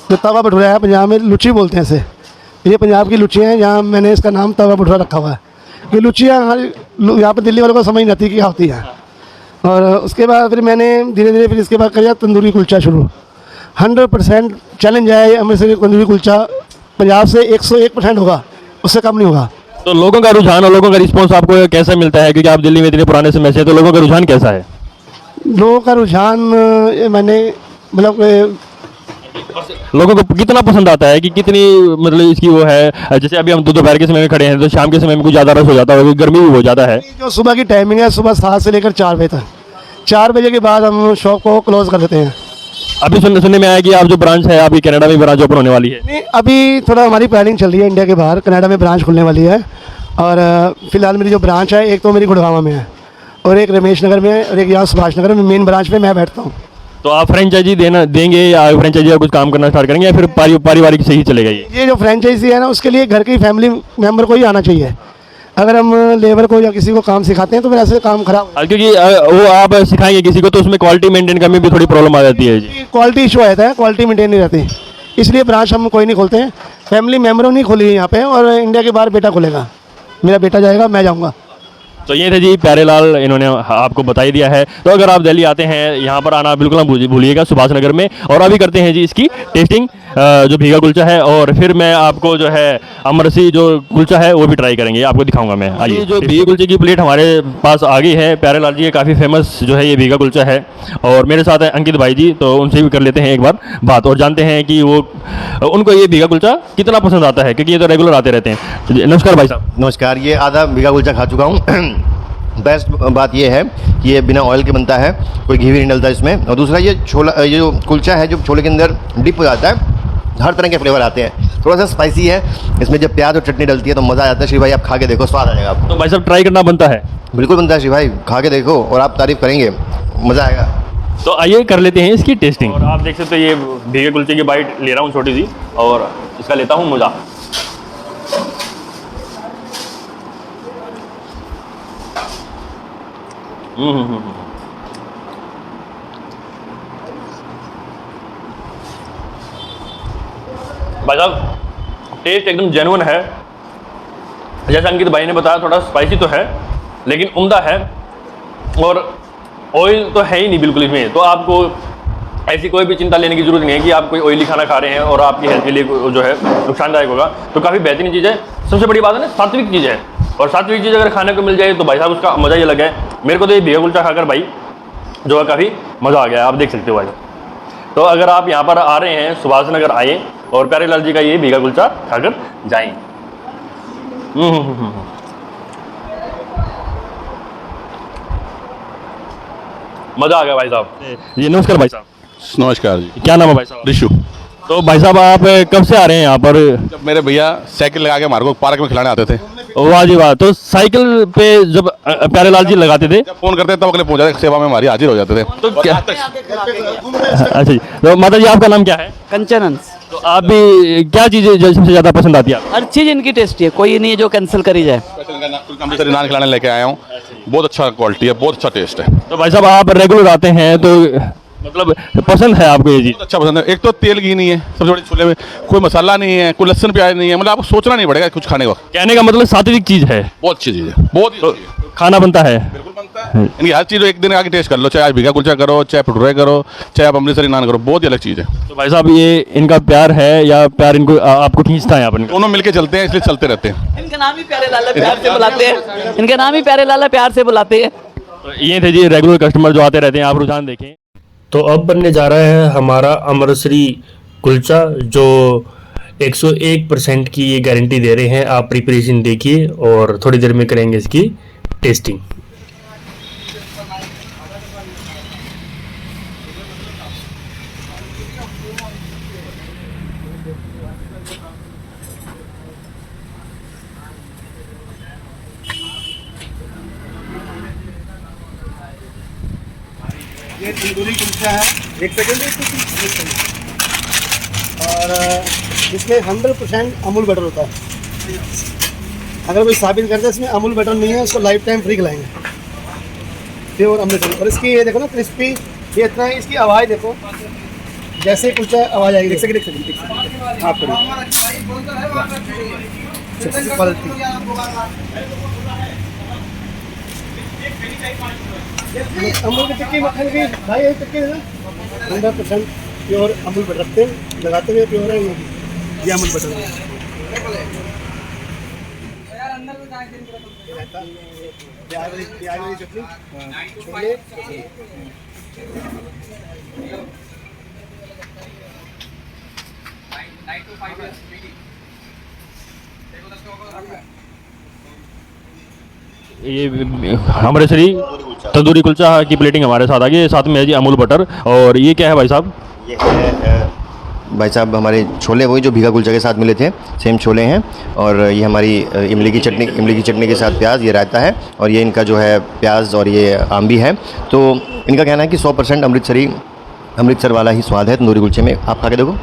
[SPEAKER 5] जो तवा भटूरा है, पंजाब में लुची बोलते हैं इसे, ये पंजाब की लुचियाँ हैं। यहाँ मैंने इसका नाम तवा भटूरा रखा हुआ है। ये लुचियाँ यहाँ पर दिल्ली वालों को समझ नहीं आती क्या होती हैं। और उसके बाद फिर मैंने धीरे धीरे फिर इसके बाद किया तंदूरी कुलचा शुरू। 100% चैलेंज है अमृतसरी तंदूरी कुलचा, पंजाब से 101% होगा, उससे कम नहीं होगा।
[SPEAKER 1] तो लोगों का रुझान और लोगों का रिस्पॉन्स आपको कैसा मिलता है, क्योंकि आप दिल्ली में इतने पुराने समय से हैं, तो लोगों का रुझान कैसा है?
[SPEAKER 5] लोगों का रुझान मैंने मतलब
[SPEAKER 1] लोगों को कितना पसंद आता है कि कितनी मतलब इसकी वो है। जैसे अभी हम दोपहर के समय में खड़े हैं तो शाम के समय में कुछ ज़्यादा रश हो जाता है, क्योंकि गर्मी भी बहुत ज़्यादा है।
[SPEAKER 5] जो सुबह की टाइमिंग है, सुबह 7 से लेकर 4 बजे तक। 4 बजे के बाद हम शॉप को क्लोज कर देते हैं।
[SPEAKER 1] अभी सुनने में आया कि आप जो ब्रांच है आपकी कनाडा में ब्रांच ओपन होने वाली है।
[SPEAKER 5] नहीं, अभी थोड़ा हमारी प्लानिंग चल रही है, इंडिया के बाहर कनाडा में ब्रांच खुलने वाली है। और फिलहाल मेरी जो ब्रांच है, एक तो मेरी गुड़गांव में है और एक रमेश नगर में है और एक यहाँ सुभाष नगर में। मेन ब्रांच में मैं बैठता हूँ।
[SPEAKER 1] तो आप फ्रेंचाइजी देंगे या फ्रेंचाइजी का कुछ काम करना स्टार्ट करेंगे या फिर पारिवारिक से ही चलेगा
[SPEAKER 5] ये जो फ्रेंचाइजी है ना, उसके लिए घर की फैमिली मेम्बर को ही आना चाहिए। अगर हम लेबर को या किसी को काम सिखाते हैं तो फिर ऐसे काम खराब,
[SPEAKER 1] क्योंकि वो आप सिखाएंगे किसी को तो उसमें क्वालिटी मेंटेन करने में भी थोड़ी प्रॉब्लम आ जाती है जी।
[SPEAKER 5] क्वालिटी इशू आता है, क्वालिटी मेंटेन नहीं रहती, इसलिए ब्रांच हम कोई नहीं खोलते हैं। फैमिली मेम्बरों नहीं खोली है यहाँ पे। और इंडिया के बाहर बेटा खुलेगा, मेरा बेटा जाएगा, मैं जाऊँगा।
[SPEAKER 1] तो ये थे जी प्यारेलाल, इन्होंने आपको बता ही दिया है। तो अगर आप दिल्ली आते हैं यहाँ पर आना बिल्कुल ना भूलिएगा सुभाष नगर में। और अभी करते हैं जी इसकी टेस्टिंग, जो भीगा कुलचा है, और फिर मैं आपको जो है अमरसी जो कुलचा है वो भी ट्राई करेंगे, आपको दिखाऊंगा मैं। आइए, जो भीगे कुलचे की प्लेट हमारे पास आ गई है। प्यारेलाल जी काफ़ी फेमस जो है ये भीगा कुलचा है और मेरे साथ है अंकित भाई जी, तो उनसे भी कर लेते हैं एक बार बात और जानते हैं कि वो उनको ये भीगा कुलचा कितना पसंद आता है, क्योंकि ये तो रेगुलर आते रहते हैं। नमस्कार भाई साहब।
[SPEAKER 2] नमस्कार। ये आधा भीगा कुलचा खा चुका हूँ। बेस्ट बात ये है कि ये बिना ऑयल के बनता है, कोई घी भी नहीं डलता इसमें। और दूसरा ये छोला, ये जो कुलचा है जो छोले के अंदर डिप हो जाता है, हर तरह के फ्लेवर आते हैं। थोड़ा सा स्पाइसी है, इसमें जब प्याज और चटनी डलती है तो मज़ा आ जाता है। श्री भाई आप खा के देखो, स्वाद आ जाएगा आपको।
[SPEAKER 1] तो भाई साहब ट्राई करना बनता है।
[SPEAKER 2] बिल्कुल बनता है श्री भाई, खा के देखो और आप तारीफ़ करेंगे, मज़ा आएगा।
[SPEAKER 1] तो आइए कर लेते हैं इसकी टेस्टिंग। और आप देख सकते हो ये भीगे कुलचे की बाइट ले रहा हूँ छोटी सी, और इसका लेता हूँ मज़ा। भाई साहब टेस्ट एकदम जेन्युइन है। जैसा अंकित भाई ने बताया थोड़ा स्पाइसी तो है लेकिन उम्दा है, और ऑयल तो है ही नहीं बिल्कुल इसमें। तो आपको ऐसी कोई भी चिंता लेने की जरूरत नहीं है कि आप कोई ऑयली खाना खा रहे हैं और आपकी हेल्थ के लिए जो है नुकसानदायक होगा। तो काफ़ी बेहतरीन चीज़ है। सबसे बड़ी बात है ना, सात्विक चीज़ है, और सात्विक चीज़ अगर खाने को मिल जाए तो भाई साहब उसका मज़ा ही अलग है। मेरे को तो ये भीगा कुलचा खाकर भाई जो है काफ़ी मज़ा आ गया, आप देख सकते हो भाई। तो अगर आप यहाँ पर आ रहे हैं सुभाष नगर आए और प्यारेलाल जी का ये भीगा कुलचा खाकर जाएं। मज़ा आ गया भाई साहब जी। नमस्कार भाई साहब।
[SPEAKER 9] नमस्कार जी।
[SPEAKER 1] क्या नाम है भाई साहब?
[SPEAKER 9] रिशु।
[SPEAKER 1] तो भाई साहब आप कब से आ रहे हैं यहाँ पर?
[SPEAKER 9] जब मेरे भैया साइकिल लगा के हमारे को पार्क में खिलाने आते थे।
[SPEAKER 1] वाह जी वाह। तो साइकिल पे जब प्यारेलाल जी लगाते थे
[SPEAKER 9] जब फोन करते तब अगले पहुंच जाते, सेवा में हमारी हाजिर हो जाते थे।
[SPEAKER 1] तो क्या? अच्छा जी। तो माता जी आपका नाम क्या है?
[SPEAKER 10] कंचन हंस।
[SPEAKER 1] तो आप भी क्या चीज़ें जो सबसे ज़्यादा पसंद आती है आपको?
[SPEAKER 10] हर चीज़ इनकी टेस्टी है, कोई नहीं है जो कैंसिल करी जाए।
[SPEAKER 9] अमृतसरी नान खिलाने लेके आया हूँ, बहुत अच्छा क्वालिटी है, बहुत अच्छा टेस्ट है।
[SPEAKER 1] तो भाई साहब आप रेगुलर आते हैं तो मतलब पसंद है आपको ये चीज़?
[SPEAKER 9] बहुत अच्छा पसंद है। एक तो तेल घी नहीं है, सबसे बड़ी छोले में कोई मसाला नहीं है, कोई लहसुन प्याज नहीं है, मतलब आपको सोचना नहीं पड़ेगा कुछ खाने का।
[SPEAKER 1] कहने का मतलब सात्विक चीज़ है,
[SPEAKER 9] बहुत अच्छी चीज़ है, बहुत
[SPEAKER 1] तो खाना बनता है।
[SPEAKER 9] बिल्कुल बनता है। इनकी हर चीज़ एक दिन आके टेस्ट कर लो, चाहे आज भीगा कुलचा करो, चाहे भटूरे करो, चाहे आप अमृतसरी नान करो, बहुत ही अलग चीज़ है।
[SPEAKER 1] तो भाई साहब ये इनका प्यार है या प्यार इनको आपको खींचता है यहाँ पर?
[SPEAKER 9] दोनों मिलके चलते हैं, इसलिए चलते रहते हैं।
[SPEAKER 10] इनका नाम ही प्यारे लाला प्यार से बुलाते हैं, इनका नाम ही प्यारे लाला प्यार से बुलाते हैं।
[SPEAKER 1] तो ये थे जी रेगुलर कस्टमर जो आते रहते हैं, आप रुझान देखें।
[SPEAKER 8] तो अब बनने जा रहा है हमारा अमृतसरी कुलचा, जो 101% की ये गारंटी दे रहे हैं। आप प्रिपरेशन देखिए और थोड़ी देर में करेंगे इसकी टेस्टिंग।
[SPEAKER 5] ये तंदूरी कुलचा है, एक सेकंड और इसमें 100% अमूल बटर होता है। अगर कोई साबित करता है इसमें अमूल बटर नहीं है, उसको लाइफ टाइम फ्री खिलाएंगे, प्योर अमूल बटर। और इसकी ये देखो ना क्रिस्पी, ये इतना है, इसकी आवाज़ देखो, जैसे कुलचा आवाज़ आएगी। देख सकते आप अमूल की टिक्की मक्खन की भाई, यही टिक्की है ना 100% प्योर अमूल बटर रखते हैं, लगाते हुए प्योर है ये अमूल बटर है। प्याज वाली चटनी, छोले,
[SPEAKER 1] ये अमृतसरी तंदूरी कुलचा की प्लेटिंग हमारे साथ आ गई, साथ में है जी अमूल बटर। और ये क्या है भाई साहब?
[SPEAKER 2] ये है भाई साहब हमारे छोले, वही जो भीगा कुलचा के साथ मिले थे, सेम छोले हैं। और ये हमारी इमली की चटनी के साथ प्याज, ये रायता है, और ये इनका जो है प्याज और ये आम भी है। तो इनका कहना है कि 100% अमृतसर वाला ही स्वाद है तंदूरी कुलचे में। आप खा के देखो,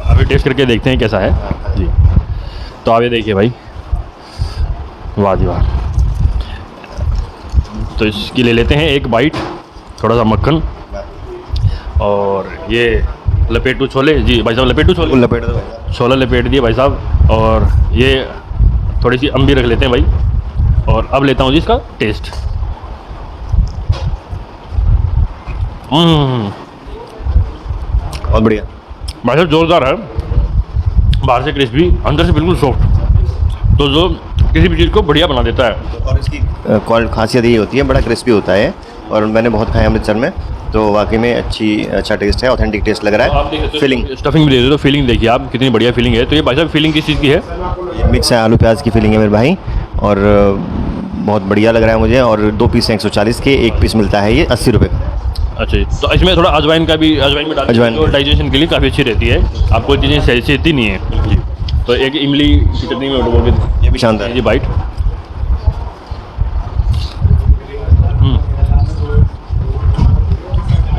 [SPEAKER 1] अभी टेस्ट करके देखते हैं कैसा है जी। तो आप ये देखिए भाई, वाह जी वाह। तो इसकी ले लेते हैं एक बाइट, थोड़ा सा मक्खन, और ये लपेटू छोले जी भाई साहब, लपेटू छोले
[SPEAKER 2] लपेट दो भाई।
[SPEAKER 1] छोला लपेट दिए भाई साहब। और ये थोड़ी सी अम्बी रख लेते हैं भाई। और अब लेता हूँ जी इसका टेस्ट।
[SPEAKER 2] बहुत बढ़िया
[SPEAKER 1] भाई साहब, ज़ोरदार है। बाहर से क्रिस्पी, अंदर से बिल्कुल सॉफ्ट, तो जो किसी भी चीज़ को बढ़िया बना देता है।
[SPEAKER 2] और इसकी खासियत ये होती है, बड़ा क्रिस्पी होता है, और मैंने बहुत खाया अमृतसर में, तो वाकई में अच्छा टेस्ट है, ऑथेंटिक टेस्ट लग रहा है। फीलिंग
[SPEAKER 1] स्टफिंग भी दे दो, तो फीलिंग देखिए आप कितनी बढ़िया फीलिंग है। तो ये भाई साहब फीलिंग किस चीज़ की है?
[SPEAKER 2] ये मिक्स है, आलू प्याज की फीलिंग है मेरे भाई, और बहुत बढ़िया लग रहा है मुझे। और 2 पीस हैं 140 के, 1 पीस मिलता है ये 80 रुपये का।
[SPEAKER 1] अच्छा जी। तो इसमें थोड़ा अजवाइन का भी, अजवाइन में डाल तो डाइजेशन के लिए काफ़ी अच्छी रहती है, आपको चीज़ें सही से नहीं है जी। तो एक इमली की चटनी में डुबो के,
[SPEAKER 2] ये भी शानदार है
[SPEAKER 1] जी बाइट।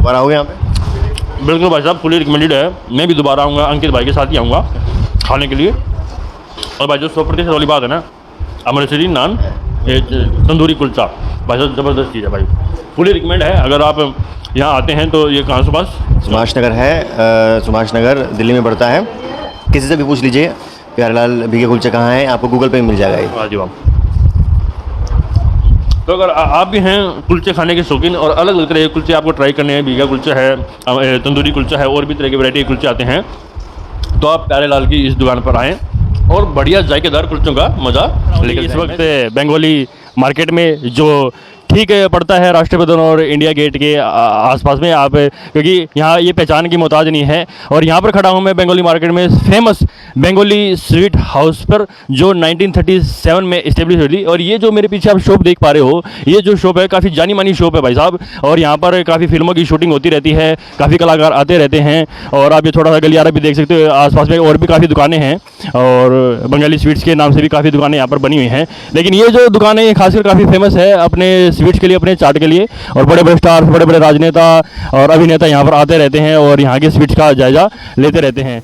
[SPEAKER 2] दोबारा आओगे यहाँ पे?
[SPEAKER 1] बिल्कुल भाई साहब, फुली रिकमेंडेड है। मैं भी दोबारा आऊँगा, अंकित भाई के साथ ही आऊँगा खाने के लिए। और भाई जो 100% वाली बात है ना, अमृतसरी नान, ये तंदूरी कुलचा, भाई साहब ज़बरदस्त चीज़ है भाई, फुली रिकमेंड है। अगर आप यहाँ आते हैं तो ये कहाँ से पास?
[SPEAKER 2] सुभाष नगर है, सुभाष नगर दिल्ली में पड़ता है। किसी से भी पूछ लीजिए प्यारेलाल भीगे कुलचे कहाँ है, आपको गूगल पे मिल जाएगा ये।
[SPEAKER 1] हाँ जी वाह। तो अगर आप भी हैं कुलचे खाने के शौकीन और अलग अलग तरह के कुलचे आपको ट्राई करने हैं, भीगा कुलचा है, तंदूरी कुलचा है, और भी तरह की वैरायटी के कुलचे आते हैं, तो आप प्यारेलाल की इस दुकान पर आएँ और बढ़िया जायकेदार कुलचों का मज़ा लेकर इस वक्त बंगाली मार्केट में जो ठीक है पड़ता है राष्ट्रपति भवन और इंडिया गेट के आसपास में आप, क्योंकि यहाँ ये पहचान की मोहताज नहीं है। और यहाँ पर खड़ा हूँ मैं बंगाली मार्केट में, फेमस बंगाली स्वीट हाउस पर, जो 1937 में इस्टेब्लिश हुई थी। और ये जो मेरे पीछे आप शॉप देख पा रहे हो, ये जो शॉप है काफ़ी जानी मानी शॉप है भाई साहब। और यहाँ पर काफ़ी फिल्मों की शूटिंग होती रहती है, काफ़ी कलाकार आते रहते हैं। और आप ये थोड़ा सा गलियारा भी देख सकते हो, आसपास में और भी काफ़ी दुकानें हैं और बंगाली स्वीट्स के नाम से भी काफ़ी दुकानें यहाँ पर बनी हुई हैं। लेकिन ये जो दुकान है ये खासकर काफ़ी फेमस है अपने स्वीट्स के लिए, अपने चाट के लिए। और बड़े बड़े स्टार, बड़े बड़े राजनेता और अभिनेता यहाँ पर आते रहते हैं और यहाँ के स्वीट्स का जायजा लेते रहते हैं।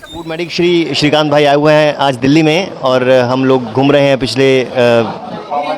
[SPEAKER 2] फूड मेडिक श्रीकांत भाई आए हुए हैं आज दिल्ली में, और हम लोग घूम रहे हैं पिछले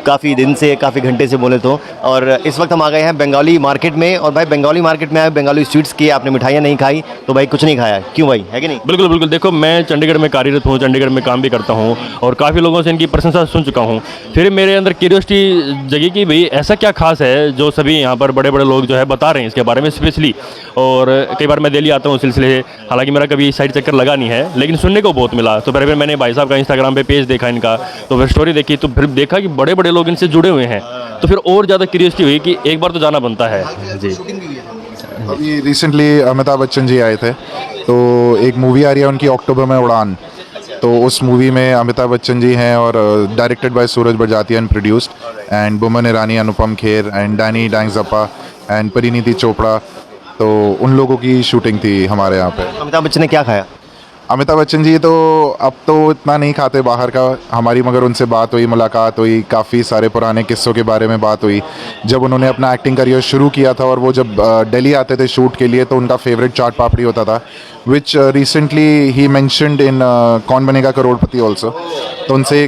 [SPEAKER 2] काफ़ी दिन से, काफ़ी घंटे से बोले तो। और इस वक्त हम आ गए हैं बंगाली मार्केट में। और भाई बंगाली मार्केट में आए, बंगाली स्वीट्स की आपने मिठाइयाँ नहीं खाई तो भाई कुछ नहीं खाया, क्यों भाई, है कि नहीं?
[SPEAKER 1] बिल्कुल बिल्कुल। देखो मैं चंडीगढ़ में कार्यरत हूँ, चंडीगढ़ में काम भी करता हूँ और काफ़ी लोगों से इनकी प्रशंसा सुन चुका हूँ। फिर मेरे अंदर क्यूरियोसिटी जगी कि भाई ऐसा क्या खास है जो सभी यहाँ पर बड़े बड़े लोग जो है बता रहे हैं इसके बारे में स्पेशली। और कई बार मैं दिल्ली आता हूँ उस सिलसिले से, हालांकि मेरा कभी साइड चक्कर लगा नहीं है, लेकिन सुनने को बहुत मिला। तो फिर मैंने भाई साहब का इंस्टाग्राम पे पेज देखा इनका, तो फिर स्टोरी देखी, तो फिर देखा कि बड़े बड़े लोग इनसे जुड़े हुए हैं, तो फिर और ज़्यादा क्यूरियोसिटी हुई कि एक बार तो जाना बनता है जी।
[SPEAKER 11] अभी रिसेंटली अमिताभ बच्चन जी आए थे, तो एक मूवी आ रही है उनकी अक्टूबर में, उड़ान। तो उस मूवी में अमिताभ बच्चन जी हैं और directed by Sooraj Barjatya and produced, and Boman Irani, Anupam Kher and Danny Denzongpa and Parineeti Chopra. तो उन लोगों की शूटिंग थी हमारे यहाँ पे।
[SPEAKER 2] अमिताभ बच्चन ने क्या खाया?
[SPEAKER 11] अमिताभ बच्चन जी तो अब तो इतना नहीं खाते बाहर का, हमारी मगर उनसे बात हुई, मुलाकात हुई, काफ़ी सारे पुराने किस्सों के बारे में बात हुई। जब उन्होंने अपना एक्टिंग करियर शुरू किया था और वो जब दिल्ली आते थे शूट के लिए, तो उनका फेवरेट चाट पापड़ी होता था, विच रिसेंटली ही मेंशन्ड इन कौन बनेगा करोड़पति ऑल्सो। तो उनसे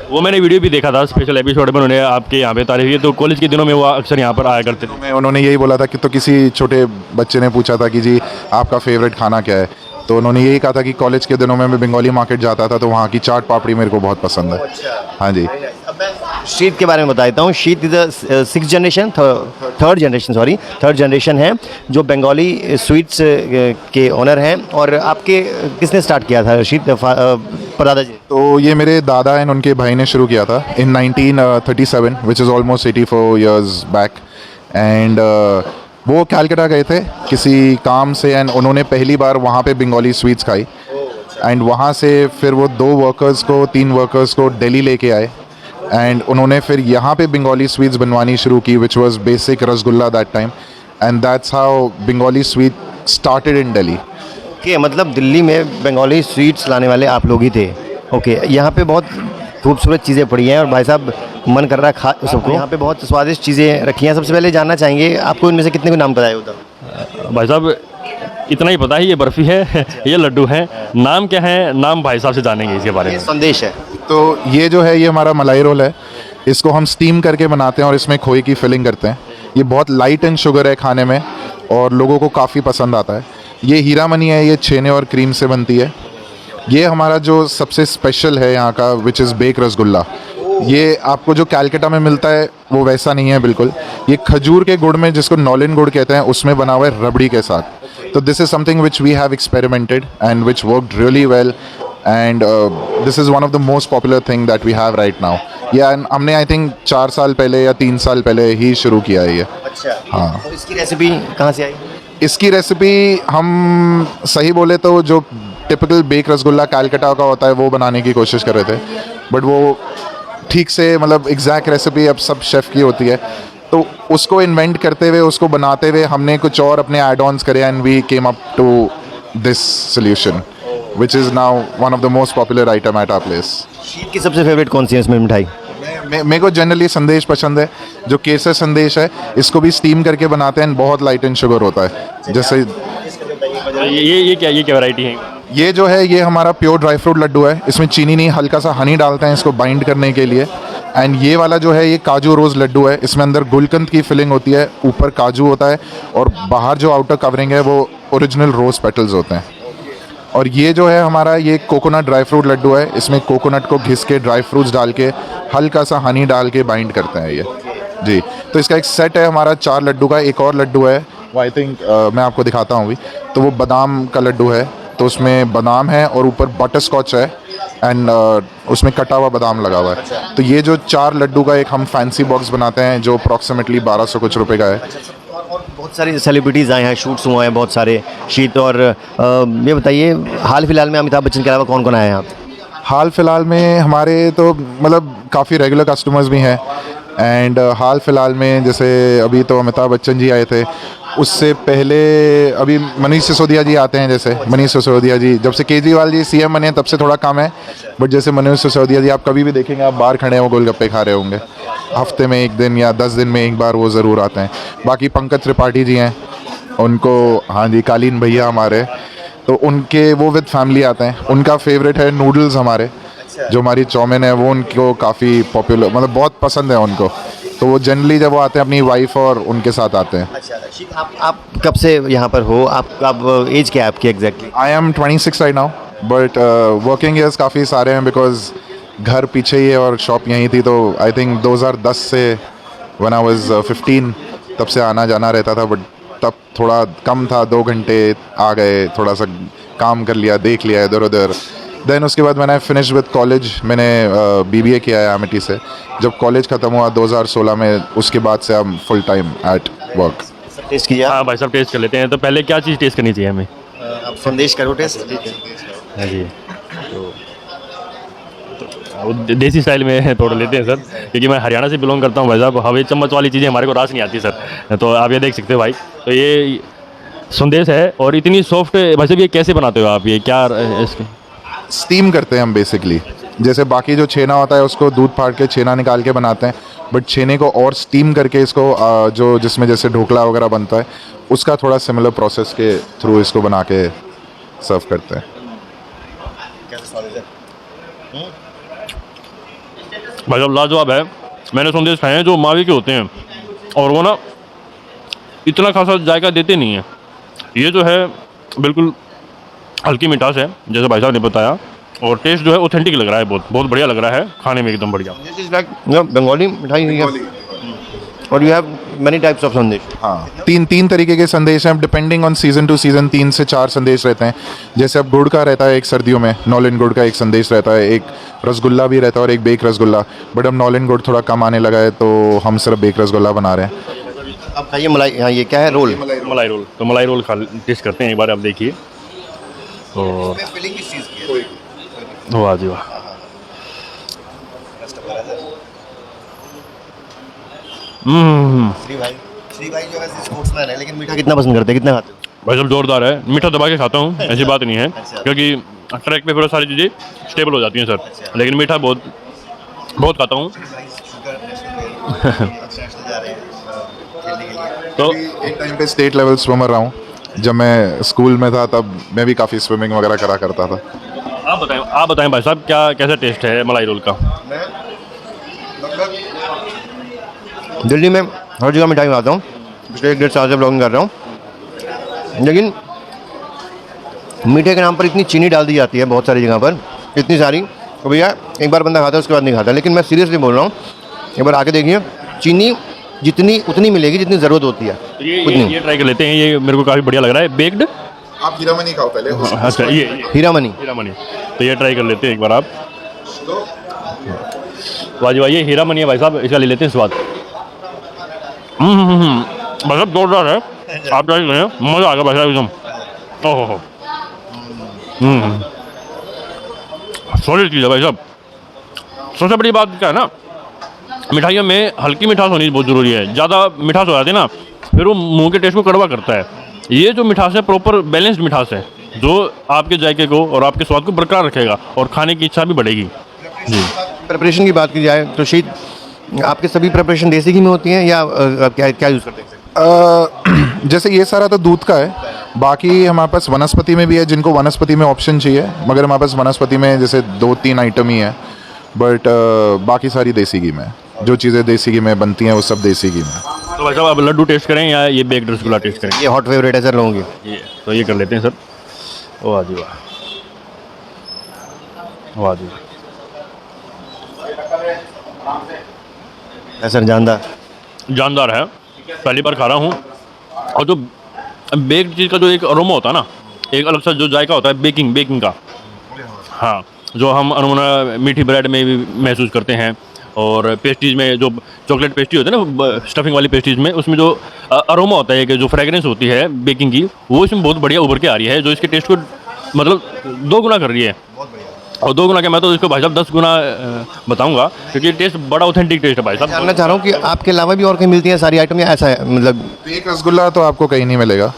[SPEAKER 1] वो मैंने वीडियो भी देखा था, स्पेशल एपिसोड में उन्होंने आपके यहाँ पे तारीफ की। तो कॉलेज के दिनों में वो अक्सर यहाँ पर आया करते थे।
[SPEAKER 11] उन्होंने यही बोला था कि, तो किसी छोटे बच्चे ने पूछा था कि जी आपका फेवरेट खाना क्या है, तो उन्होंने यही कहा था कि कॉलेज के दिनों में मैं बंगाली मार्केट जाता था तो वहाँ की चाट पापड़ी मेरे को बहुत पसंद है। हाँ जी।
[SPEAKER 2] अब मैं शीत के बारे में बता देता हूँ। शीत is six generation, third generation है जो बंगाली स्वीट्स के ओनर हैं। और आपके किसने स्टार्ट किया था शीत, परदादा जी?
[SPEAKER 11] तो ये मेरे दादा एंड उनके भाई ने शुरू किया था इन 1937, which is almost 84 years back. And वो कैलकाटा गए थे किसी काम से, एंड उन्होंने पहली बार वहाँ पे बंगाली स्वीट्स खाई। एंड वहाँ से फिर वो 3 वर्कर्स को दिल्ली लेके आए, एंड उन्होंने फिर यहाँ पे बंगाली स्वीट्स बनवानी शुरू की, which was basic rasgulla that time, and that's how Bengali sweet started in Delhi.
[SPEAKER 2] Okay, मतलब दिल्ली में बंगाली स्वीट्स लाने वाले आप लोग ही थे। ओके, यहाँ पे बहुत खूबसूरत चीज़ें पड़ी हैं और भाई साहब मन कर रहा है खा सबको। यहाँ पे बहुत स्वादिष्ट चीज़ें रखी हैं। सबसे पहले जानना चाहेंगे आपको इनमें से कितने को नाम पता है? उधर
[SPEAKER 1] भाई साहब इतना ही पता है, ये बर्फ़ी है, ये लड्डू है। नाम क्या है, नाम भाई साहब से जानेंगे इसके बारे में।
[SPEAKER 2] संदेश है।
[SPEAKER 11] तो ये जो है ये हमारा मलाई रोल है, इसको हम स्टीम करके बनाते हैं और इसमें खोए की फिलिंग करते हैं। ये बहुत लाइट एंड शुगर है खाने में और लोगों को काफ़ी पसंद आता है। ये हीरा मनी है, ये छेने और क्रीम से बनती है। ये हमारा जो सबसे स्पेशल है यहाँ का, विच इज़ बेक रसगुल्ला। ये आपको जो कैलकाटा में मिलता है वो वैसा नहीं है बिल्कुल। ये खजूर के गुड़ में, जिसको नॉलिन गुड़ कहते हैं, उसमें बना हुआ है रबड़ी के साथ। तो this is something which we have experimented and which worked really well, and this is one of the most popular thing that we have right now. ये हमने आई थिंक 4 साल पहले या 3 साल पहले ही शुरू किया है ये।
[SPEAKER 2] अच्छा,
[SPEAKER 11] हाँ।
[SPEAKER 2] तो इसकी रेसिपी कहाँ से आई?
[SPEAKER 11] इसकी रेसिपी हम सही बोले तो जो टिपिकल बेक रसगुल्ला कैलकाटा का होता है वो बनाने की कोशिश कर रहे थे, बट वो ठीक से मतलब एग्जैक्ट रेसिपी अब सब शेफ़ की होती है, तो उसको इन्वेंट करते हुए उसको बनाते हुए हमने कुछ और अपने एड ऑन्स करे and we came up to this solution which is now one of the most popular item at our place.
[SPEAKER 2] शीत की सबसे फेवरेट कौन सी है इसमें मिठाई?
[SPEAKER 11] मेरे को जनरली संदेश पसंद है, जो केसर संदेश है, इसको भी स्टीम करके बनाते हैं, बहुत लाइट एंड शुगर होता है। जैसे
[SPEAKER 1] ये क्या वैरायटी है?
[SPEAKER 11] ये जो है ये हमारा प्योर ड्राई फ्रूट लड्डू है, इसमें चीनी नहीं हल्का सा हनी डालते हैं इसको बाइंड करने के लिए। एंड ये वाला जो है ये काजू रोज़ लड्डू है, इसमें अंदर गुलकंद की फिलिंग होती है, ऊपर काजू होता है और बाहर जो आउटर कवरिंग है वो ओरिजिनल रोज़ पेटल्स होते हैं। और ये जो है हमारा ये कोकोनट ड्राई फ्रूट लड्डू है, इसमें कोकोनट को घिस के ड्राई फ्रूट्स डाल के हल्का सा हनी डाल के बाइंड करते हैं ये जी। तो इसका एक सेट है हमारा 4 लड्डू का। एक और लड्डू है वो आई थिंक मैं आपको दिखाता हूँ अभी, तो वो बादाम का लड्डू है, तो उसमें बादाम है और ऊपर बटर स्कॉच है एंड उसमें कटा हुआ बादाम लगा हुआ है। तो ये जो 4 लड्डू का एक हम फैंसी बॉक्स बनाते हैं जो अप्रॉक्सीमेटली 1200 कुछ रुपए का है।
[SPEAKER 2] बहुत सारी सेलिब्रिटीज़ आए हैं, शूट्स हुए हैं बहुत सारे शीत। और ये बताइए हाल फिलहाल में अमिताभ बच्चन के अलावा कौन कौन आए हैं आप?
[SPEAKER 11] हाल फिलहाल में हमारे तो मतलब काफ़ी रेगुलर कस्टमर्स भी हैं एंड हाल फिलहाल में जैसे अभी तो अमिताभ बच्चन जी आए थे, उससे पहले अभी मनीष सिसोदिया जी आते हैं। जैसे मनीष सिसोदिया जी जब से केजरीवाल जी सीएम बने तब से थोड़ा कम है, बट जैसे मनीष सिसोदिया जी आप कभी भी देखेंगे आप बाहर खड़े हो गोलगप्पे खा रहे होंगे, हफ्ते में 1 दिन या 10 दिन में एक बार वो ज़रूर आते हैं। बाकी पंकज त्रिपाठी जी हैं, उनको हाँ जी कालीन भैया हमारे, तो उनके वो विद फैमिली आते हैं। उनका फेवरेट है नूडल्स हमारे, जो हमारी चाउमीन है वो उनको काफ़ी पॉपुलर मतलब बहुत पसंद है उनको, तो वो जनरली जब वो आते हैं अपनी वाइफ और उनके साथ आते हैं।
[SPEAKER 2] अच्छा, आप कब से यहाँ पर हो? आप एज क्या है आपकी exactly?
[SPEAKER 11] I am 26 right now, but working years काफ़ी सारे हैं बिकॉज घर पीछे ही है और शॉप यहीं थी। तो आई थिंक 2010 से व्हेन आई वाज 15 तब से आना जाना रहता था, बट तब थोड़ा कम था, 2 घंटे आ गए, थोड़ा सा काम कर लिया, देख लिया इधर उधर। देन उसके बाद मैंने फिनिश विद कॉलेज, मैंने BBA किया है एमिटी से। जब कॉलेज ख़त्म हुआ 2016 में, उसके बाद से हम full time at work.
[SPEAKER 2] Test किया?
[SPEAKER 1] हाँ भाई साहब टेस्ट कर लेते हैं। तो पहले क्या चीज़ टेस्ट करनी चाहिए हमें?
[SPEAKER 2] आप संदेश करो टेस्ट।
[SPEAKER 1] हाँ जी, वो देसी स्टाइल में तोड़ लेते हैं सर, क्योंकि मैं हरियाणा से बिलोंग करता हूँ भाई साहब। हवे चम्मच वाली चीज़ें हमारे को रास नहीं आती सर, तो आप ये देख सकते हो भाई। तो ये संदेश है और इतनी सॉफ्ट भाई साहब, ये कैसे बनाते हो आप? ये क्या इसके
[SPEAKER 11] स्टीम करते हैं हम बेसिकली, जैसे बाकी जो छेना होता है उसको दूध फाड़ के छेना निकाल के बनाते हैं, बट छेने को और स्टीम करके इसको जो जिसमें जैसे ढोकला वगैरह बनता है उसका थोड़ा सिमिलर प्रोसेस के थ्रू इसको बना के सर्व करते हैं।
[SPEAKER 1] भाई साहब लाजवाब है। मैंने संदेश खाए हैं जो मावे के होते हैं और वो ना इतना खासा जायका देते नहीं है। ये जो है बिल्कुल हल्की मिठास है जैसे भाई साहब ने बताया, और टेस्ट जो है ऑथेंटिक लग रहा है, बहुत बहुत बढ़िया लग रहा है, खाने में एकदम बढ़िया।
[SPEAKER 2] बंगाली मिठाई है और you have many types of संदेश।
[SPEAKER 11] हाँ, तीन तरीके के संदेश हैं, depending on season two season 3 से 4 संदेश रहते हैं। जैसे अब गुड़ का रहता है एक सर्दियों में, नॉलेन गुड़ का एक संदेश रहता है, एक रसगुल्ला भी रहता है और एक बेक रसगुल्ला। बट अब नॉलेन गुड़ थोड़ा कम आने लगा है तो हम सिर्फ बेक रसगुल्ला बना रहे हैं।
[SPEAKER 2] अब खाइए मलाई। हाँ, ये क्या है? रोल,
[SPEAKER 1] मलाई रोल। तो मलाई रोल खा टेस्ट करते हैं एक बार, आप देखिए। और वाह जी वाह,
[SPEAKER 2] श्री भाई जो है स्पोर्ट्समैन है, लेकिन मीठा कितना पसंद करते हैं, कितना खाते हैं?
[SPEAKER 1] भाई साहब जोरदार है, मीठा दबा के खाता हूँ, ऐसी बात नहीं है, क्योंकि ट्रैक पे पूरा सारी चीज़ें स्टेबल हो जाती हैं सर, लेकिन मीठा बहुत बहुत खाता हूँ।
[SPEAKER 11] तो एक टाइम पे स्टेट लेवल स्विमर रहा हूँ। जब मैं स्कूल में था तब मैं भी काफ़ी स्विमिंग वगैरह करा करता था।
[SPEAKER 1] आप बताएं भाई साहब, क्या कैसा टेस्ट है मलाई रोल का?
[SPEAKER 2] दिल्ली में हर जगह मिठाई खाता हूँ, पिछले 1-1.5 साल से ब्लॉगिंग कर रहा हूँ, लेकिन मीठे के नाम पर इतनी चीनी डाल दी जाती है बहुत सारी जगह पर, इतनी सारी, तो भैया एक बार बंदा खाता है उसके बाद नहीं खाता। लेकिन मैं सीरियसली बोल रहा हूँ, एक बार आके देखिए, चीनी जितनी उतनी मिलेगी जितनी ज़रूरत होती है।
[SPEAKER 1] तो ये ट्राई कर लेते हैं, ये मेरे को काफ़ी बढ़िया लग रहा है। बेक्ड
[SPEAKER 11] आप हीरामनी खाओ पहले।
[SPEAKER 1] अच्छा, ये
[SPEAKER 2] हीरामनी,
[SPEAKER 1] तो ये ट्राई कर लेते हैं एक बार आप। वाह जी वाह, ये हीरामनी है भाई साहब, इसका ले लेते हैं स्वाद। मतलब जोरदार है, आप ट्राई करें, मज़ा आ गया भाई साहब एकदम। ओहो, सॉलिड चीज़ है भाई साहब। सबसे बड़ी बात क्या है ना, मिठाइयों में हल्की मिठास होनी बहुत ज़रूरी है। ज़्यादा मिठास हो जाती है ना, फिर वो मुंह के टेस्ट को कड़वा करता है। ये जो मिठास है प्रॉपर बैलेंस्ड मिठास है, जो आपके जायके को और आपके स्वाद को बरकरार रखेगा और खाने की इच्छा भी बढ़ेगी। जी,
[SPEAKER 2] प्रिपरेशन की बात की जाए तो शीत, आपके सभी प्रिपरेशन देसी घी में होती हैं या क्या क्या यूज़ करते हैं?
[SPEAKER 11] जैसे ये सारा तो दूध का है, बाकी हमारे पास वनस्पति में भी है, जिनको वनस्पति में ऑप्शन चाहिए, मगर हमारे पास वनस्पति में जैसे 2-3 आइटम ही है, बट बाकी सारी देसी घी में। जो चीज़ें देसी घी में बनती हैं वो सब देसी घी में।
[SPEAKER 1] तो भाई साहब, अब लड्डू टेस्ट करें या ये बेक्ड रसगुल्ला टेस्ट करें?
[SPEAKER 2] ये हॉट फेवरेट है सर लोगों की।
[SPEAKER 1] ये तो ये कर लेते हैं सर। वाह जी वाह, वाह जी वाह।
[SPEAKER 2] सर जानदार
[SPEAKER 1] जानदार है, पहली बार खा रहा हूँ। और जो बेक्ड चीज़ का जो एक अरोमा होता है ना, एक अलग सा जो जायका होता है बेकिंग का, हाँ, जो हम अनमोना मीठी ब्रेड में भी महसूस करते हैं, और पेस्ट्रीज में जो चॉकलेट पेस्ट्री होती है ना, स्टफिंग वाली पेस्ट्रीज में, उसमें जो अरोमा होता है कि जो फ्रेगरेंस होती है बेकिंग की, वो इसमें बहुत बढ़िया उभर के आ रही है, जो इसके टेस्ट को मतलब 2 गुना कर रही है। और 2 गुना क्या, मैं तो इसको भाई साहब 10 गुना बताऊंगा, क्योंकि टेस्ट बड़ा ऑथेंटिक टेस्ट है भाई साहब।
[SPEAKER 2] जानना चाह रहा हूँ कि आपके अलावा भी और कहीं मिलती हैं सारी आइटम या ऐसा है मतलब?
[SPEAKER 11] बेक रसगुल्ला तो आपको कहीं नहीं मिलेगा,